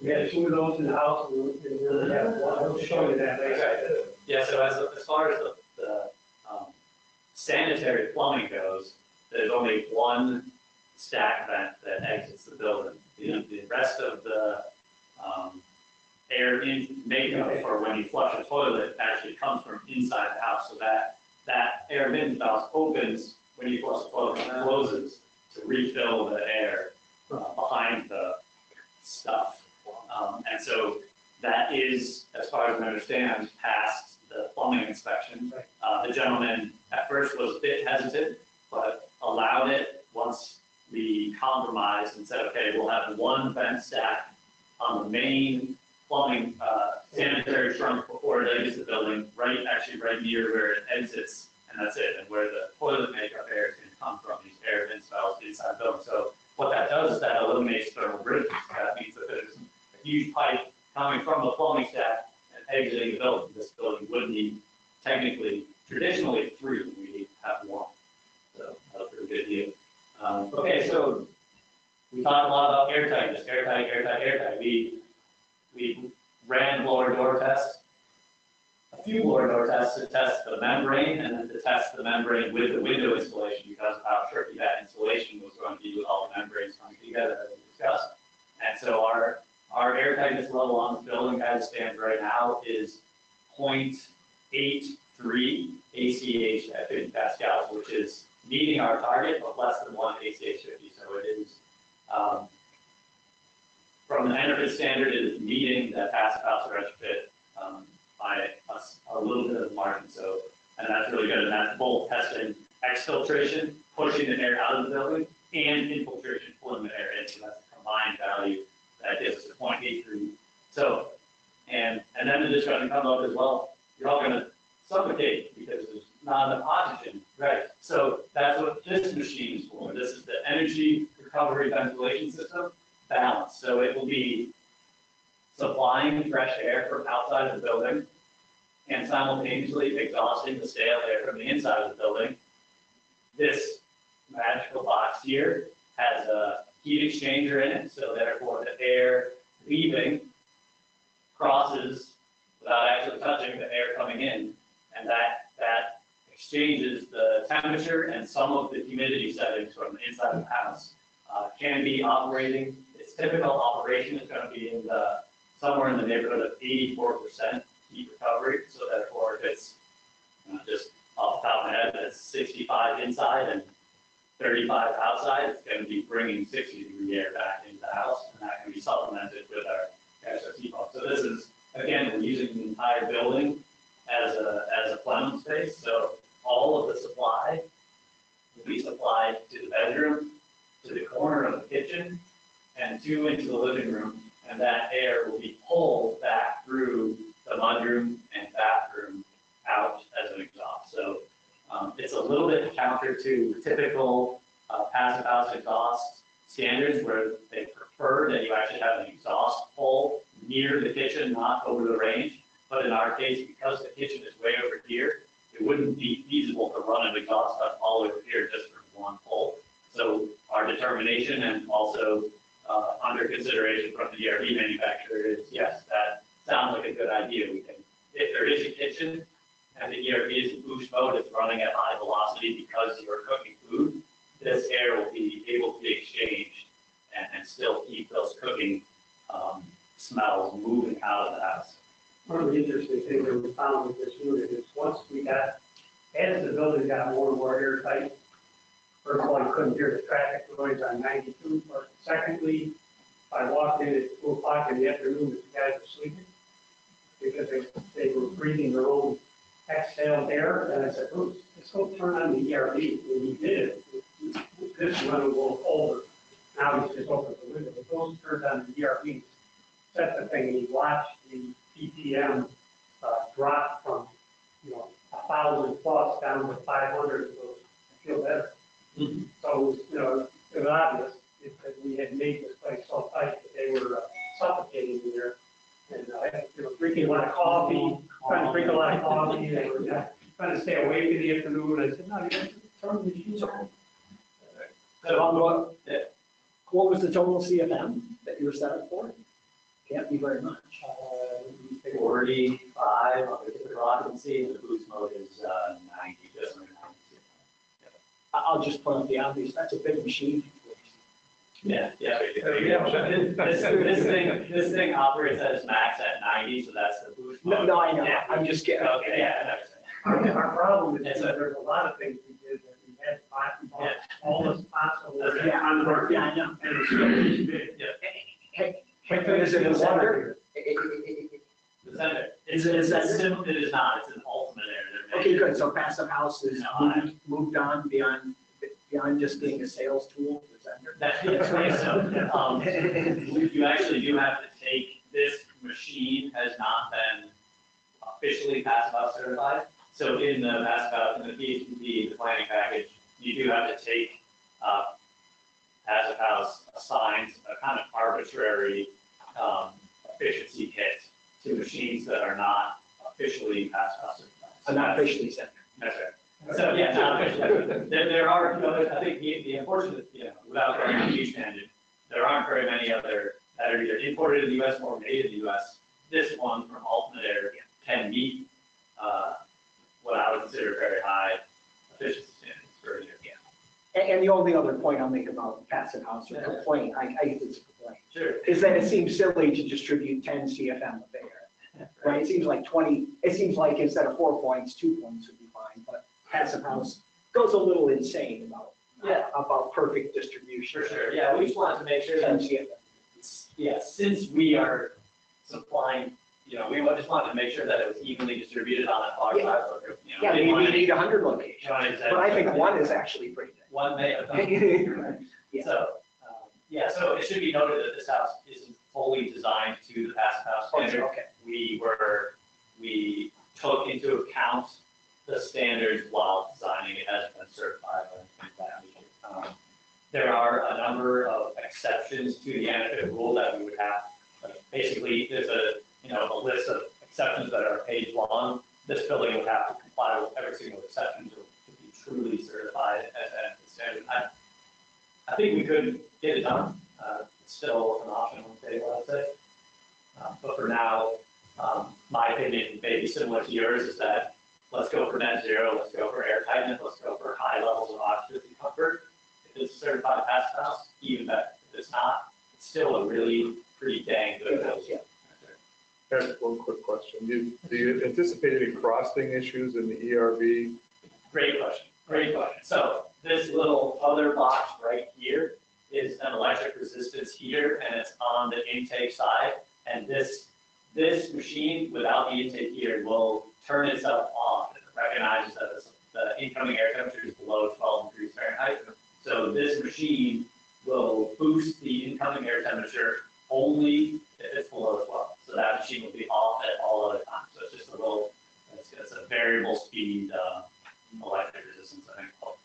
We had 2 of those in the house, and we really have one. I'll show you that later. Yeah. So as far as the sanitary plumbing goes, there's only one stack vent that exits the building. The rest of the air in makeup for when you flush a toilet actually comes from inside the house. So that air mitten valve opens when you flush the toilet and closes to refill the air behind the stuff. And so that is, as far as I understand, past the plumbing inspection. The gentleman at first was a bit hesitant, but allowed it once we compromised and said, okay, we'll have one vent stack on the main plumbing sanitary trunk before it exits the building, right near where it exits, and that's it. And where the toilet makeup air is going to come from, these air vent valves inside the building. So what that does is that eliminates thermal bridges. That means that there's a huge pipe coming from the plumbing stack and exiting the building. This building would need technically, traditionally 3, we have 1. So that's a pretty good deal. Okay, so we talked a lot about airtightness, airtight. We ran blower door tests, a few blower door tests to test the membrane and then to test the membrane with the window installation because of how tricky that installation was going to be with all the membranes coming together as we discussed. And so our airtightness level on this building as it stands right now is 0.83 ACH at 50 pascals, which is meeting our target of less than 1 ACH 50. So it is, from the EnerPHit standard, it is meeting that Passive House EnerPHit by by a little bit of margin. So, and that's really good. And that's both testing exfiltration, pushing the air out of the building, and infiltration, pulling the air in. So that's the combined value that gives us a 0.83. So, and then the discussion comes up as well. You're all going to suffocate because there's not enough oxygen. Right. So that's what this machine is for. This is the energy recovery ventilation system balance. So it will be supplying fresh air from outside of the building and simultaneously exhausting the stale air from the inside of the building. This magical box here has a heat exchanger in it, so therefore the air leaving crosses without actually touching the air coming in, and that exchanges the temperature and some of the humidity settings from the inside of the house. Can be operating, its typical operation is going to be in somewhere in the neighborhood of 84% heat recovery, so therefore if it's just off the top of my head, it's 65 inside and 35 outside, it's going to be bringing 60-degree air back into the house, and that can be supplemented with our SRT pump. So this is, again, we're using the entire building as a plenum space, so all of the supply will be supplied to the bedroom, to the corner of the kitchen, and into the living room, and that air will be pulled back through the mudroom and bathroom out as an exhaust. So it's a little bit counter to typical passive house exhaust standards where they prefer that you actually have an exhaust hole near the kitchen, not over the range. But in our case, because the kitchen is way over here, it wouldn't be feasible to run an exhaust duct all over here just for one hole. So our determination and also under consideration from the ERV manufacturer is, yes, that sounds like a good idea. We can, if there is a kitchen and the ERV is in boost mode, it's running at high velocity because you're cooking food, this air will be able to be exchanged and still keep those cooking smells moving out of the house. One of the interesting things that we found with this unit is once we got, as the building got more and more airtight, first of all, you couldn't hear the traffic noise on 92, but secondly, I walked in at 2 o'clock in the afternoon, the guys were sleeping because they were breathing their own exhaled air, and I said, "Bruce, let's go turn on the ERV," and he did. This one was a little colder. Now he's just opened the window. But those turned on the ERV, set the thing, and he watched the PPM drop from 1,000 plus down to 500. So I feel better. Mm-hmm. So it was obvious that we had made this place so tight that they were suffocating in there. And drinking a lot of coffee, trying to drink a lot of coffee. They were trying to stay awake in the afternoon. I said, "No, you have to turn the machines on." So what was the total CFM that you were set up for? Can't be very much. 45 on the typical occupancy, and the boost mode is 90, just under 90. I'll just point out the obvious. That's a big machine. Yeah. This thing operates at its max at 90, so that's the boost mode. No, I know. Yeah. I'm just kidding. Okay, yeah, I understand. Our problem is that there's a lot of things we did that we had to buy all this possible. Yeah, I know. And it's still too big. Is it a center? The center. Is it simple? It is not. It's an ultimate air. Okay, good. So Passive House is moved on beyond just being a sales tool. That's so. You actually do have to take this machine has not been officially Passive House certified. So in the Passive House, in the PHP, the planning package, you do have to take Passive House assigns a kind of arbitrary efficiency hit to machines that are not officially Passive House certified. So not officially centered. That's right. So yeah, not officially. There are, I think the unfortunate, without going on a huge tangent, there aren't very many other that are either imported in the U.S. or made in the U.S. This one from Ultimate Air can meet what I would consider very high efficiency standards for a year. And the only other point I'll make about Passive House or complaint, I think it's a complaint, Sure. is that it seems silly to distribute 10 CFM of air. Right? It seems like 20. It seems like instead of 4 points, 2 points would be fine. But Passive House goes a little insane about perfect distribution. For sure. Yeah, we just wanted to make sure 10 that CFM. since we are supplying, we just wanted to make sure that it was evenly distributed on that far side. So, Yeah, didn't we want need any- 100 locations, but I think one is actually pretty good. One may have done. Yeah. So, so it should be noted that this house isn't fully designed to the Passive House standard. Okay. We took into account the standards while designing it as been certified by that. There are a number of exceptions to the EnerPHit rule that we would have. Like basically, there's a list of exceptions that are a page long. This building would have to comply with every single exception to be truly certified as EnerPHit standard. I think we could get it done. It's still an option on the table, I'd say. But for now, my opinion, maybe similar to yours, is that let's go for net zero, let's go for air tightness, let's go for high levels of occupancy comfort. If it's a certified Passive House, even better. If it's not, it's still a really pretty dang good house. Yeah. I have one quick question. Do you anticipate any crossing issues in the ERV? Great question. Great question. So this little other box right here is an electric resistance heater, and it's on the intake side. And this machine, without the intake heater, will turn itself off. It recognizes that the incoming air temperature is below 12 degrees Fahrenheit. So this machine will boost the incoming air temperature only if it's below 12. So that machine will be off at all other times. So it's just a little, it's a variable speed electric resistance, I think, called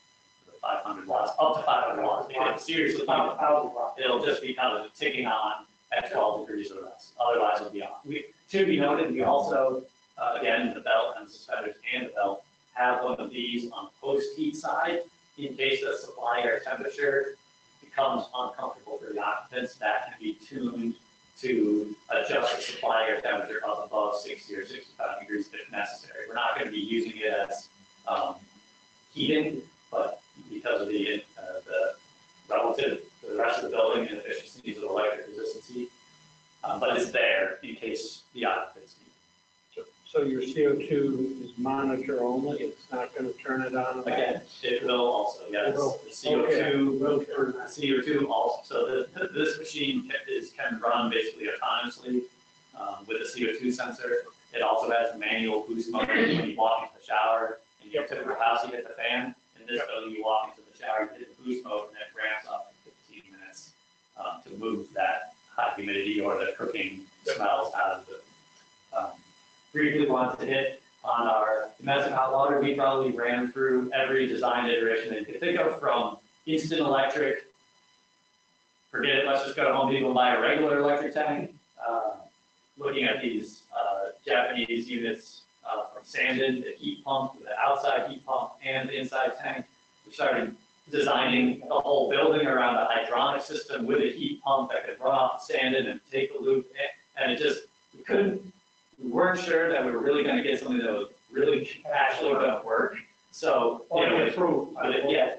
500 watts, up to 500 watts. It's seriously, it'll just be kind of ticking on at 12 degrees or less. Otherwise, it'll be on. To be noted, we also, again, the belt and the suspenders and the belt have one of these on post heat side in case the supply air temperature becomes uncomfortable for the occupants. That can be tuned to adjust the supply air temperature up above 60 or 65 degrees if necessary. We're not going to be using it as heating, but because of the relative to the rest of the building and efficiencies of electric resistance, but it's there in case the occupants need it. So your CO2 is monitor only, it's not going to turn it on? Again, it will also, yes. The CO2 also. So this machine can run basically autonomously with a CO2 sensor. It also has a manual boost mode when you walk into the shower. In your typical house, you hit the fan. In this building, you walk into the shower, you hit the boost mode, and it ramps up in 15 minutes to move that high humidity or the cooking smells out of the. Briefly wanted to hit on our domestic hot water. We probably ran through every design iteration that you could think of, from instant electric, forget it, let's just go to Home Depot and buy a regular electric tank. Looking at these Japanese units from Sandon, the heat pump, the outside heat pump, and the inside tank. We started designing the whole building around a hydronic system with a heat pump that could run off the Sandon and take the loop. And it just, we weren't sure that we were really going to get something that was really actually going to work. So, and for that,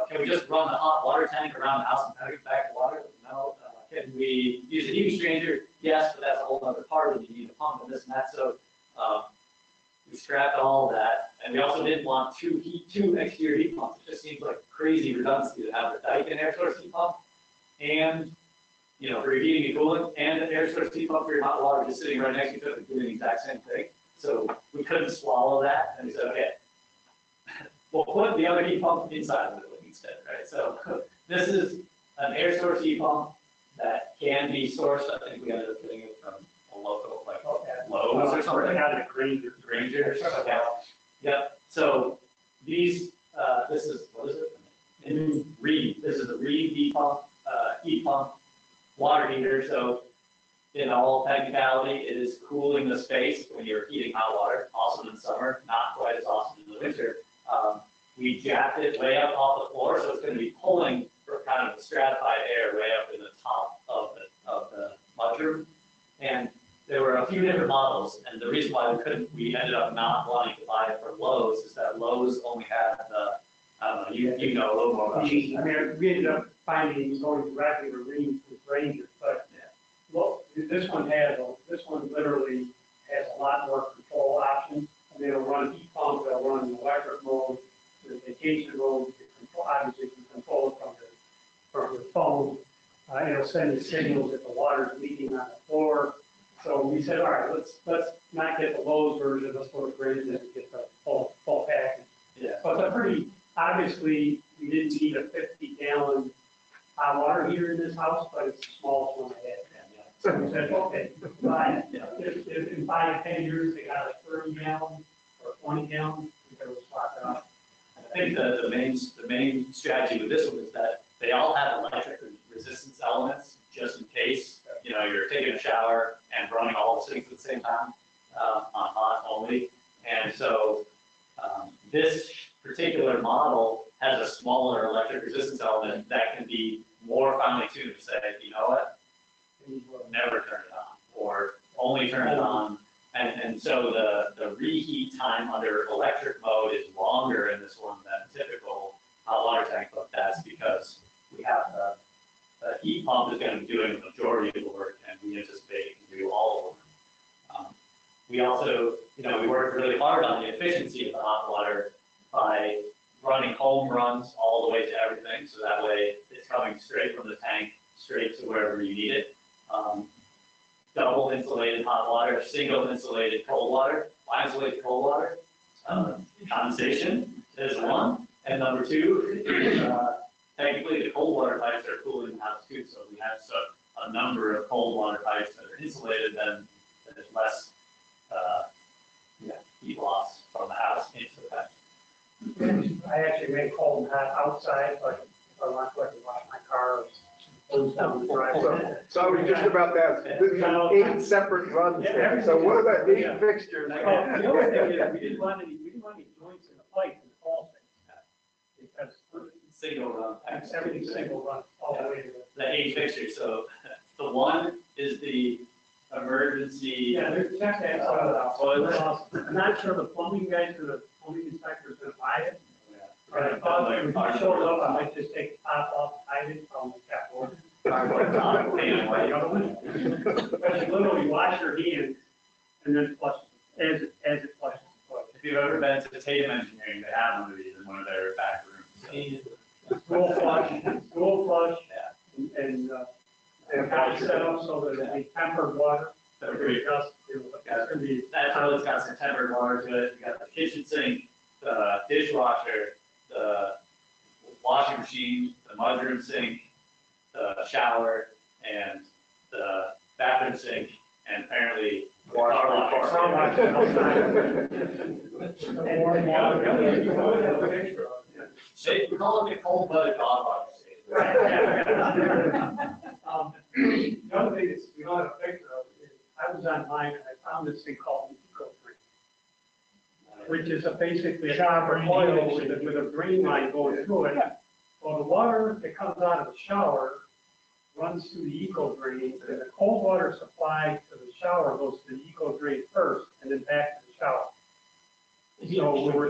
can we just run the hot water tank around the house and pack it back to water? No. Can we use a heat exchanger? Yes, but that's a whole other part of it. You need a pump and this and that. So we scrapped all of that, and we also didn't want two exterior heat pumps. It just seems like crazy redundancy to have a Daikin air source heat pump and for your heating and cooling, and an air source heat pump for your hot water just sitting right next to each other doing the exact same thing. So we couldn't swallow that, and we said, okay, we'll put the other heat pump inside of the building instead, right? So this is an air source heat pump that can be sourced. I think we ended up getting it from a local, like Lowe's or something. Out of Granger. Okay. Yep. So these, this is, what is it? Reed. This is a Reed heat pump, water heater. So in all technicality, it is cooling the space when you're heating hot water. Awesome in summer, not quite as awesome in the winter. We jacked it way up off the floor, so it's going to be pulling for kind of the stratified air way up in the top of the mudroom. And there were a few different models, and the reason why we ended up not wanting to buy it for Lowe's is that Lowe's only had the, I don't know, you know a little more about it. I mean, we ended up finding going directly to Granger, but well, this one literally has a lot more control options. And they'll run heat pump, they'll run in electric mode, the vacation mode. You can control, obviously, you can control it from your phone. It'll send you signals if the water is leaking on the floor. So we said, all right, let's not get the Lowe's version, let's go to Granite and get the full package. Yeah. So it's a pretty, obviously, we didn't need a 50-gallon hot water heater in this house, but it's the smallest one I had. So we said, okay, buy it. If in 5 to 10 years, they got a 30-gallon or 20-gallon, they will swap it out. I think the main strategy with this one is that they all have electric resistance elements, just in case, you know, you're taking a shower and running all the sinks at the same time, on hot only. And so, this particular model has a smaller electric resistance element that can be more finely tuned to say, you know what, never turn it on, or only turn it on. And so the reheat time under electric mode is longer in this one than typical hot water tank, but that's because we have the heat pump is going to be doing the majority of the work, and we anticipate it can do all of them. We also, you know, we worked really hard on the efficiency of the hot water by running home runs all the way to everything, so that way it's coming straight from the tank, straight to wherever you need it. Double insulated hot water, single insulated cold water, bi-insulated cold water. Condensation is one, and number two, technically the cold water pipes are cooling the house too, so we have a number of cold water pipes that are insulated, then there's less heat loss from the house into the pipe. I actually make cold and hot outside, but if I want to wash my car, goes down the driveway. So I was just about that, this is 8 separate runs there, so what are the 8 fixtures? Oh, the other thing is, we didn't want any joints in the pipe in the fall thing. Because Single run. everything's single run all the way to The 8 fixtures, so the one is the emergency. Yeah, there's check that toilet. I'm not sure the plumbing guys or the plumbing inspector is gonna buy it. But I Right. thought if it shows up, I might just take the top off, hide it from the tap water. Anyway. But you literally wash your hands and then flush as it flushes the toilet. If you've ever been to Tatum Engineering, they have one of these in one of their back rooms. Dual flush, and kind of set up so that it'll be tempered water. So great. That toilet's got some tempered water to it. You got the kitchen sink, the dishwasher, the washing machine, the mudroom sink, the shower, and the bathroom sink, and apparently the car wash. They call it the cold-blooded dog wash. The other thing is, we don't have a picture of it, is I was online and I found this thing called eco-drain, which is basically a copper coil with a drain line going through it. Well, the water that comes out of the shower runs through the eco-drain, and the cold water supply to the shower goes to the eco-drain first, and then back to the shower. So we're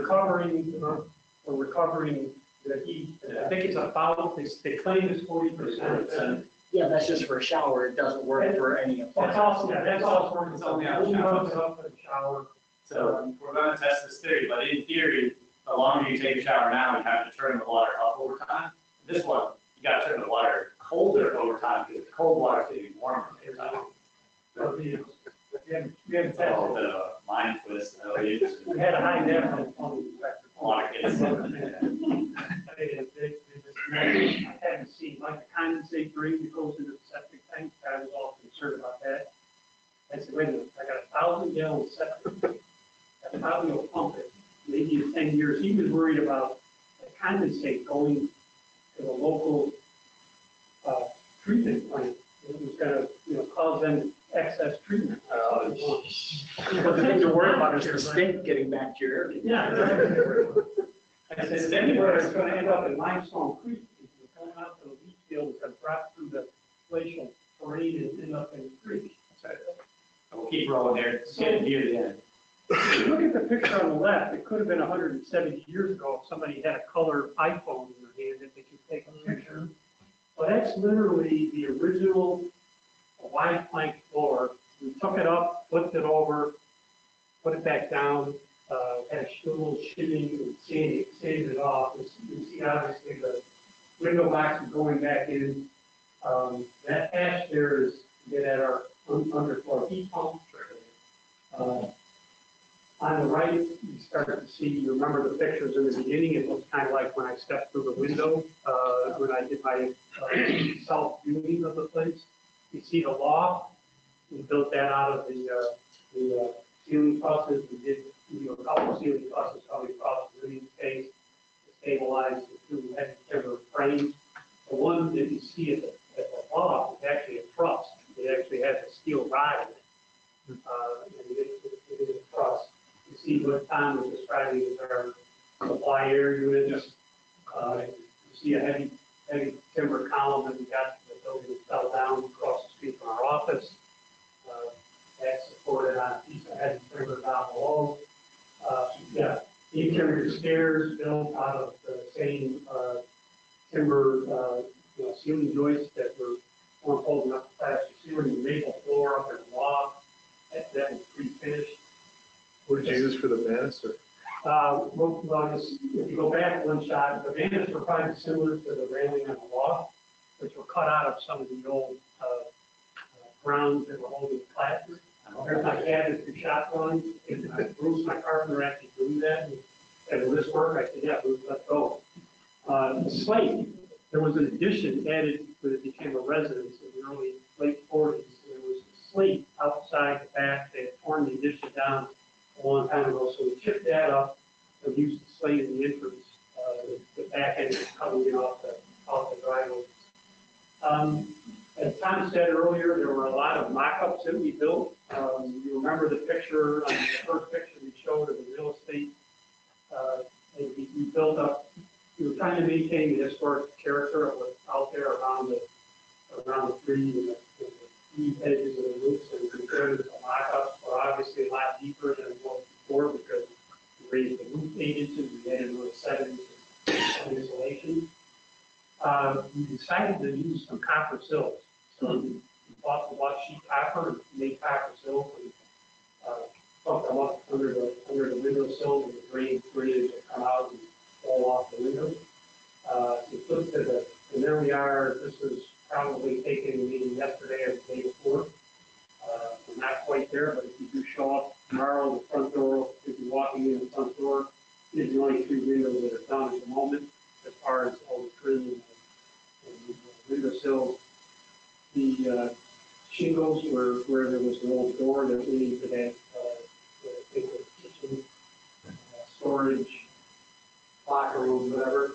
recovering the heat. I think it's about, they claim it's 40%. Yeah, that's just for a shower, it doesn't work for any of That's all, yeah, that's all it's working. It's only on Only shower. runs it up to the shower. So we're going to test this theory, but in theory, the longer you take a shower now, you have to turn the water up over time. This one, you got to turn the water colder over time because the cold water is getting warmer over time. So we haven't So tested it. the mind twist, We had a high def on the plumbing inspector. water gets. I haven't seen, like the condensate drain that goes into the septic tank, I was all concerned about that. I said, wait a minute, I got 1,000 gallon septic tank. I'm probably gonna pump it, maybe in 10 years. He was worried about the condensate going to the local treatment plant. It was gonna, cause them excess treatment. But the thing you're worried about is the stink getting back to your area. Yeah. I said, anywhere it's gonna end up in Limestone Creek. It's going out to the leach field, it's gonna drop through the glacial terrain and end up in the creek. We'll keep rolling here. It's getting near the end. If you look at the picture on the left, it could have been 170 years ago if somebody had a color iPhone in their hand that they could take a picture. So that's literally the original wide plank floor. We took it up, flipped it over, put it back down, had a little shitting and sanded it off. You can see obviously the window box is going back in. That hatch there is to get at our underfloor heat pump. On the right, you start to see, you remember the pictures in the beginning, it looks kind of like when I stepped through the window, when I did my self-viewing of the place. You see the loft, we built that out of the ceiling trusses. We did a couple of ceiling trusses coming across the living space to stabilize the two heavy timber frames. The one that you see at the loft is actually a truss. It actually has a steel rod in it. And it is a truss. You see what Tom was describing as our supply air units. You see a heavy timber column that we got the building fell down across the street from our office. That's supported on a piece of heavy timber down below. The interior stairs built out of the same timber ceiling joists that weren't holding up the plaster ceiling, maple floor up in the loft. That was pre-finished. What did you use for the banister? If you go back one shot, the banisters were probably similar to the railing on the loft, which were cut out of some of the old grounds that were holding the plaster. There's my cabinet for shop drawings. Bruce, my carpenter, actually doing that. And said, will this work? I said, yeah, Bruce, let's go. The slate, there was an addition added when it became a residence in the late 40s. There was a slate outside the back. They had torn the addition down a long time ago, so we chipped that up and used the slate in the entrance. The back end was coming in off the driveway. As Tom said earlier, there were a lot of mock-ups that we built. You remember the picture, the first picture we showed of the real estate. We built up, we were trying to maintain the historic character of what's out there around the trees and the deep edges of the roofs, and compared to the mock-ups, but obviously a lot deeper than it was before because we raised the roof 8 inches, we added another 7 inches of insulation. We decided to use some copper sills. So we bought the wash sheet copper and made copper sills and put them up under the windowsill and the drains that come out and fall off the windows. We flipped to and there we are. This was probably taken maybe yesterday or the day before. We're not quite there, but if you do show up tomorrow, the front door, if you're walking in the front door, there's only 3 windows that are done at the moment as far as all the trim and the windowsills. The shingles were where there was an old door that we could have kitchen, storage, locker room, whatever.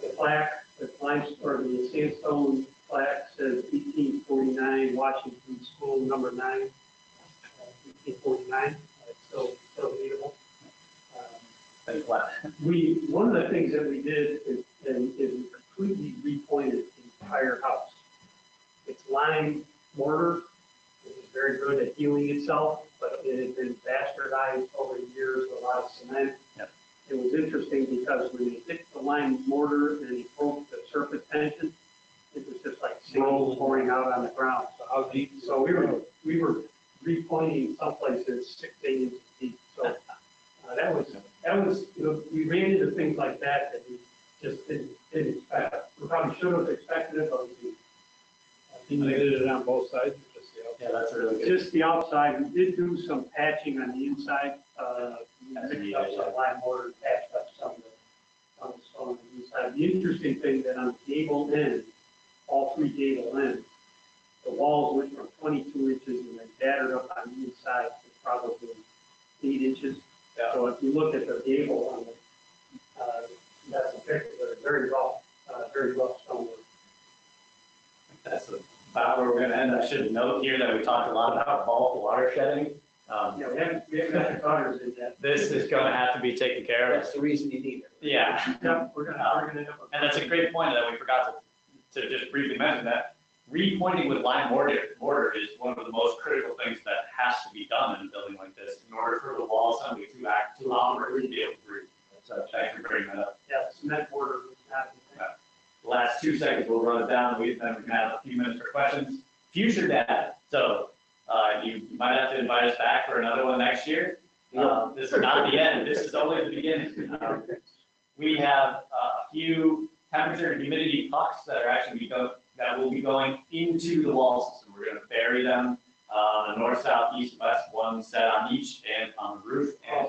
The plaque, the sandstone plaque says 1849 Washington School number 9, 1849. It's still readable. One of the things that we did is we completely repointed the entire house. It's lime mortar. It was very good at healing itself, but it had been bastardized over the years with a lot of cement. Yep. It was interesting because when you hit the lime mortar and you broke the surface tension, it was just like sand pouring out on the ground. So how deep? So we were repointing some places 6 to 8 inches deep. So that was we ran into things like that we just didn't expect. We probably should have expected it, but we didn't. You did it on both sides, or just the outside? Yeah, that's really good. Just the outside. We did do some patching on the inside. We picked up some lime mortar and patched up some of the stone on the inside. The interesting thing that on the gable end, all 3 gable ends, the walls went from 22 inches and then battered up on the inside to probably 8 inches. Yeah. So if you look at the gable on that's a picture, but very rough stonework. That's about where we're going to end. I should note here that we talked a lot about bulk water shedding. Yeah, we haven't got the gutters in yet. This is going to have to be taken care of. That's the reason you need it. Yeah. Yeah, we're gonna end up. And that's a great point that we forgot to just briefly mention that repointing with lime mortar is one of the most critical things that has to be done in a building like this in order for the wall assembly to operate and be able to breathe. So thanks for bringing that up. Yeah, cement mortar was not. The last 2 seconds, we'll run it down. Then we can have a few minutes for questions. Future data. So you might have to invite us back for another one next year. This is not the end. This is only the beginning. We have a few temperature and humidity pucks that are actually that will be going into the wall system. We're going to bury them north, south, east, west, one set on each and on the roof and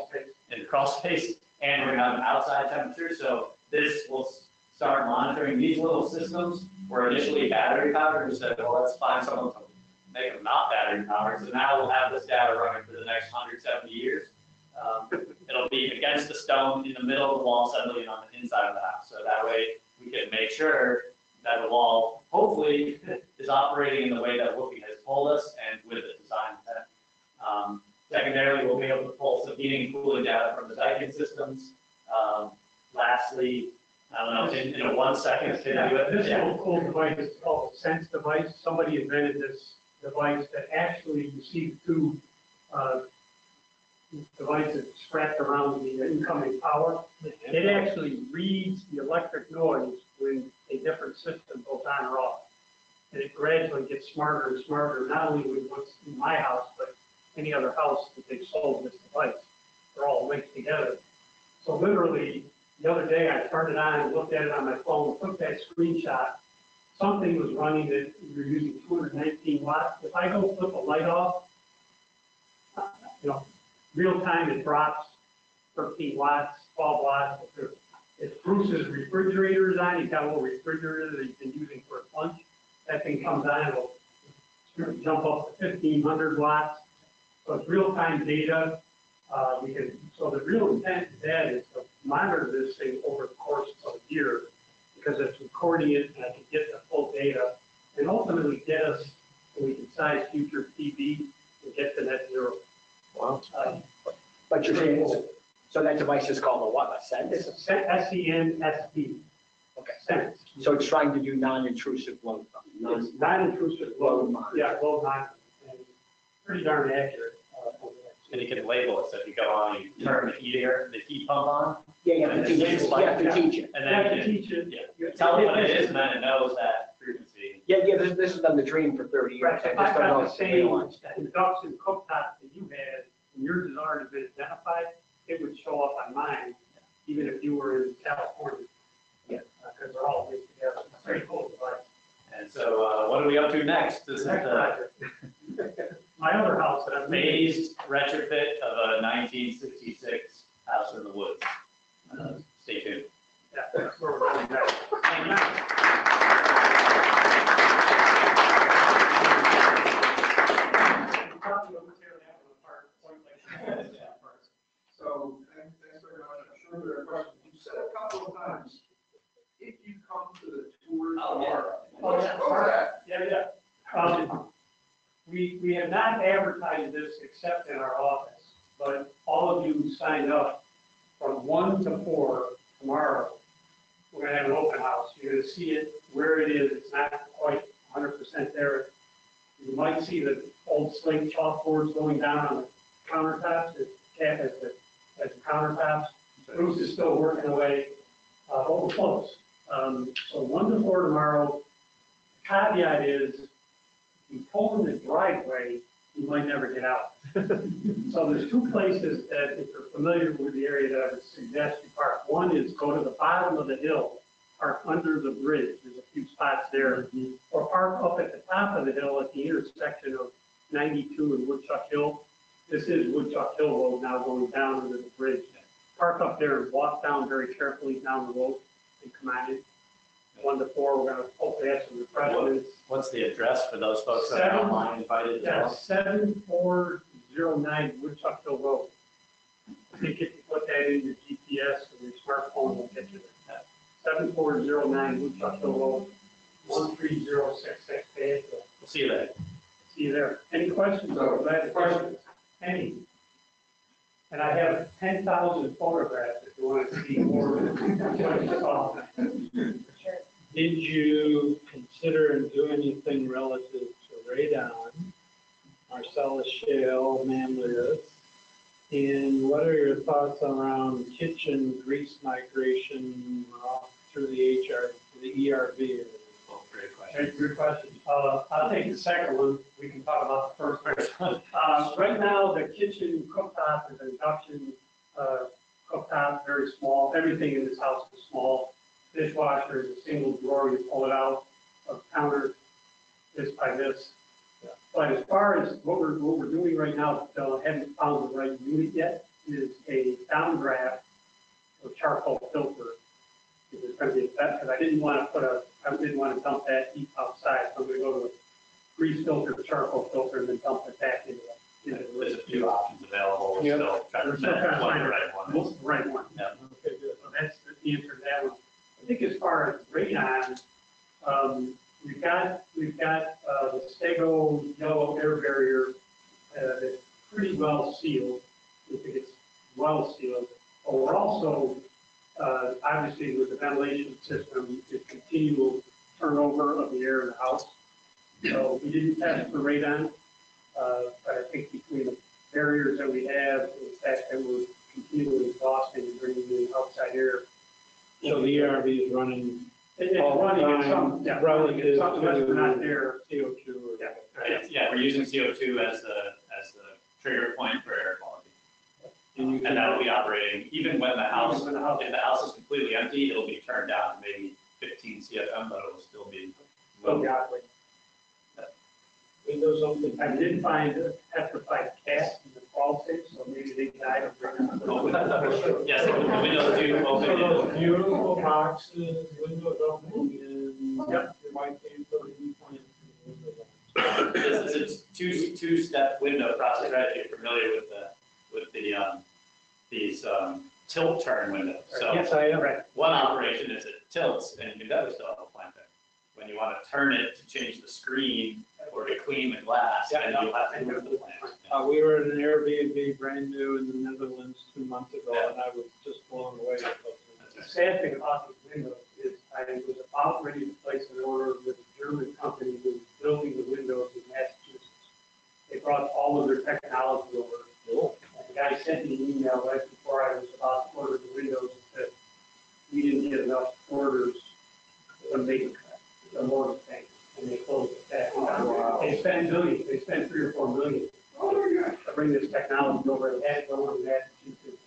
in the crawl space. And we're going to have an outside temperature. So this will start monitoring these little systems. Were initially battery powered. We said, well, let's find someone to make them not battery powered. So now we'll have this data running for the next 170 years. It'll be against the stone in the middle of the wall, settling on the inside of the house. So that way we can make sure that the wall hopefully is operating in the way that Whoopi has told us and with the design intent. Secondarily, we'll be able to pull some heating and cooling data from the Daikin systems. Lastly, I don't know, in a 1 second, can you do it? This little cool device is called a Sense device. Somebody invented this device that actually, you see two devices strapped around the incoming power. It actually reads the electric noise when a different system goes on or off. And it gradually gets smarter and smarter, not only with what's in my house, but any other house that they've sold this device. They're all linked together. So literally, the other day I turned it on and looked at it on my phone, took that screenshot. Something was running that we were using 219 watts. If I go flip a light off, real time it drops 13 watts, 12 watts. If Bruce's refrigerator is on, he's got a little refrigerator that he's been using for his lunch. That thing comes on, it'll jump up to 1500 watts. So it's real-time data. So the real intent of that is to monitor this thing over the course of a year, because it's recording it and I can get the full data and ultimately get us so we can size future TV and get to net zero. Wow. But you're saying, so that device is called a what, a Sense? It's a SENSP. Okay. Sense. So it's trying to do non-intrusive load. It's non-intrusive load monitoring. Yeah, load monitoring. And pretty darn accurate. And you can label it. So if you go on, you turn the heat pump on. Yeah, you have to teach it. You have to teach it. And then you can teach it. Yeah. Tell it what it is, and then it knows that frequency. Yeah, this has been the dream for 30 years. Right. I If just I don't know got the if same realized. induction cooktop that you had, and your design had been identified, it would show up on mine, even if you were in California. Yeah. Because they're all linked together. It's very cool device. And so what are we up to next? This is Next the project. My other house that I've made. phased retrofit of a 1966 house in the woods. Stay tuned. Yeah, that's where we're going next. Thank you. So, thanks very much. I'm sure there are questions. You said a couple of times, if you come to the tour tomorrow. Oh, yeah. What was that? Yeah. We have not advertised this except in our office, but all of you signed up from 1 to 4 tomorrow. We're going to have an open house. You're going to see it where it is. It's not quite 100% there. You might see the old slate chalkboards going down on the countertops as the countertops. Bruce is still working away, but we're close. So 1 to 4 tomorrow. The caveat is, if you pull in the driveway, you might never get out. So there's 2 places that, if you're familiar with the area, that I would suggest you park. One is go to the bottom of the hill, park under the bridge. There's a few spots there. Or park up at the top of the hill at the intersection of 92 and Woodchuck Hill. This is Woodchuck Hill Road now going down under the bridge. Park up there and walk down very carefully down the road and come on in. 1 to 4, we're going to hopefully have some refreshments. What's the address for those folks that are online invited? Yeah, 7409 Woodchuck Hill Road. I think if you put that in your GPS or your smartphone, will get you there. 7409 Woodchuck Hill Road, 13066 Fayetteville. We'll see you there. See you there. Any questions? Questions? Any? And I have 10,000 photographs if you want to see more. Did you consider and do anything relative to radon, Marcellus Shale, Mamlurus? And what are your thoughts around kitchen grease migration through the ERV? Oh, great question. Good question. I'll take the second one. We can talk about the first one. Right now, the kitchen cooktop is an induction cooktop, very small. Everything in this house is small. Dishwasher is a single drawer, you pull it out. of counter this by this. But as far as what we're doing right now, still haven't found the right unit yet, is a downdraft of charcoal filter. It's going to be because I didn't want to dump that heat outside. So I'm going to go to a grease filter, charcoal filter, and then dump it back into There's a few options available. Yeah. Still trying to find what the right one is. Right one. Yeah. Okay, good. So that's the answer to that one. I think as far as radon, we've got the Stego yellow air barrier that's pretty well sealed. I think it's well sealed. But we're also, obviously with the ventilation system, it's continual turnover of the air in the house. So we didn't test for radon, but I think between the barriers that we have and the fact that we're continually exhausting and bringing in outside air. So the ERV is running It's running at some, yeah, running at some, unless we're not there. CO2 or. Yeah, we're using CO2 as the trigger point for air quality. And that will be operating even when the house, if the house is completely empty, it'll be turned down to maybe 15 CFM, but it'll still be. Windows open. I didn't find a petrified cat in the fall safe, so maybe they died of radon. Yes, the windows do open. Those beautiful boxes, windows open, and Yep. your wife came for the point. This is a two-step window process. Right? If you're familiar with these tilt turn windows. So Yes, I am. Right. one operation is it tilts, and you can never still have a plant there. When you want to turn it to change the screen or to clean the glass, then you'll have to move the plant. We were in an Airbnb brand new in the Netherlands 2 months ago, and I was just blown away. The sad thing about these windows is I was about ready to place an order with a German company who was building the windows in Massachusetts. They brought all of their technology over. Cool. And the guy sent me an email right before I was about to order the windows and said, we didn't get enough orders to make the mortgage payment, and they closed it back. Wow. They spent millions, they spent $3 or $4 million to bring this technology over and had one in Massachusetts.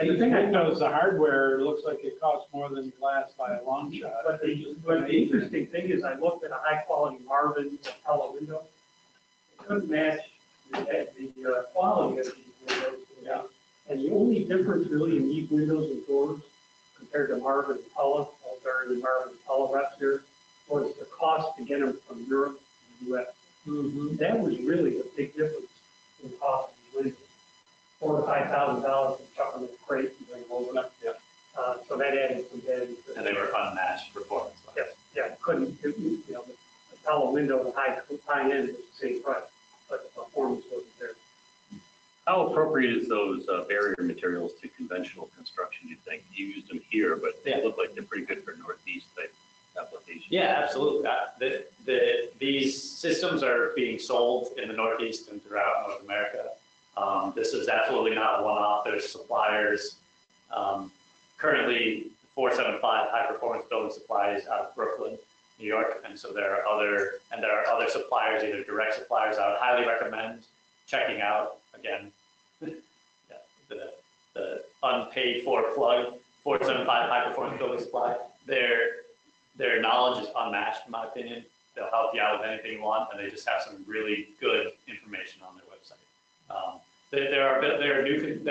The thing I know is the hardware looks like it costs more than glass by a long shot. But the interesting thing is I looked at a high quality Marvin Capella window. It couldn't match the quality of these windows. Yeah. And the only difference really in these windows and doors compared to Marvin Capella, the Marvin Capella reps here, was the cost to get them from Europe to the US. Mm-hmm. That was really a big difference in the cost of these windows. $4,000 to $5,000 to chuck them in a crate and bring them over. Yeah. So that added some value. And they were unmatched performance. Yeah, couldn't, the Capella window, the high end was the same price, but the performance wasn't there. How appropriate is those barrier materials to conventional construction, you think? You used them here, but they look like they're pretty good for Northeast type applications. Yeah, absolutely. These systems are being sold in the Northeast and throughout North America. This is absolutely not a one-off. There's suppliers. Currently, 475 High Performance Building Supplies out of Brooklyn, New York, and so there are other suppliers, either direct suppliers. I would highly recommend checking out again. The unpaid for plug, 475 High Performance Building Supply. Their knowledge is unmatched, in my opinion. They'll help you out with anything you want, and they just have some really good information on their website. There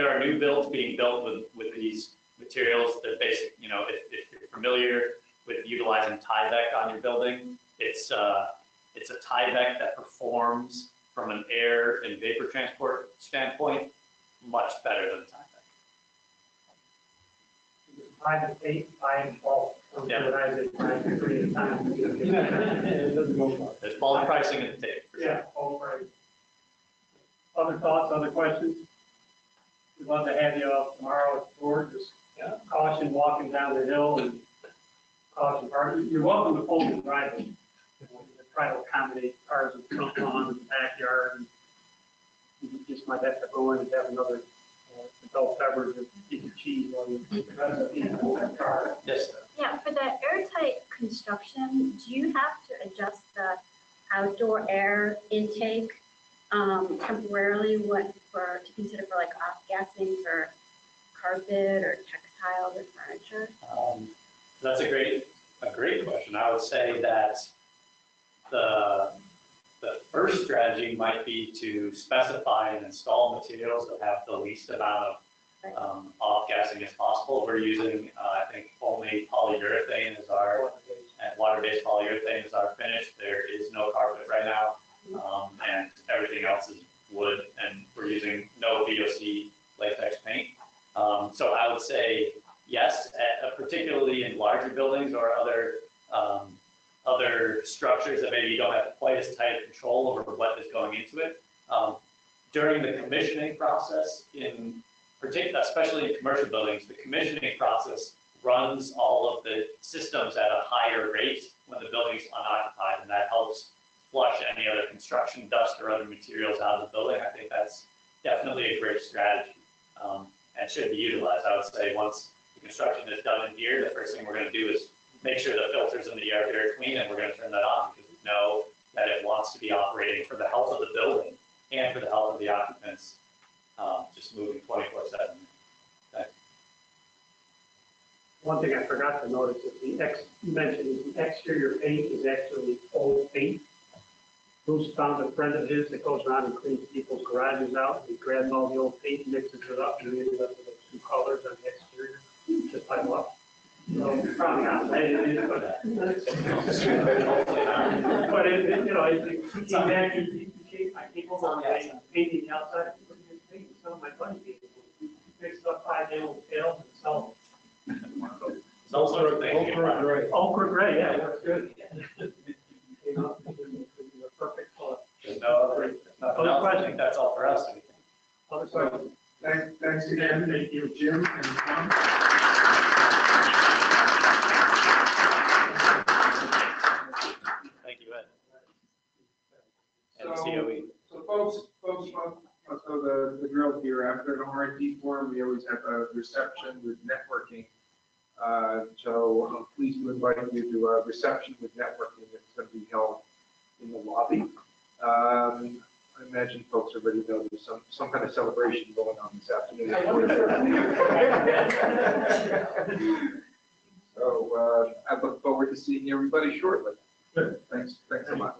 are new builds being built with these materials. They're basic. If you're familiar with utilizing Tyvek on your building, it's a Tyvek that performs from an air and vapor transport standpoint much better than Tyvek. Private tape, I bulk. Yeah. There's bulk pricing in the tape. For sure. Yeah, all right. Other thoughts, other questions? We'd love to have you up tomorrow at the board. Just caution walking down the hill and caution parking. You're welcome to pull the driveway. Try to accommodate cars and front lawn and backyard. And you just might have to go in and have another adult beverage and eat your cheese while you pull that car. Yes. Yeah, for the airtight construction, do you have to adjust the outdoor air intake temporarily to consider for like off-gassing for carpet or textiles or furniture? That's a great a great question. I would say that the first strategy might be to specify and install materials that have the least amount of off-gassing as possible. We're using, I think, only polyurethane as our, and water-based polyurethane is our finish. There is no carpet right now, and everything else is wood, and we're using no VOC latex paint. So I would say yes, particularly in larger buildings or other structures that maybe you don't have quite as tight control over what is going into it. During the commissioning process, in particular, especially in commercial buildings, the commissioning process runs all of the systems at a higher rate when the building's unoccupied, and that helps flush any other construction dust or other materials out of the building. I think that's definitely a great strategy, and should be utilized. I would say once the construction is done in here, the first thing we're going to do is make sure the filters in the air are very clean, and we're going to turn that on because we know that it wants to be operating for the health of the building and for the health of the occupants, just moving 24/7. One thing I forgot to notice is you mentioned the exterior paint is actually old paint. Bruce found a friend of his that goes around and cleans people's garages out. He grabs all the old paint, mixes it up, and he ended up with two colors on the exterior, just by luck. So probably not related, but I came over and painting the outside. Some of my buddies mixed up 5 gallon pails and sell them. Ochre gray, yeah, that's good. Perfect color. I think that's all for us. Other questions? Thanks again. Thank you, Jim and Tom. Thank you, Ed. And COE. So folks know the drill here. After an RIP forum, we always have a reception with networking. So I'm pleased to invite you to a reception with networking that's going to be held in the lobby. I imagine folks already know there's some kind of celebration going on this afternoon. So I look forward to seeing everybody shortly. Thanks a lot.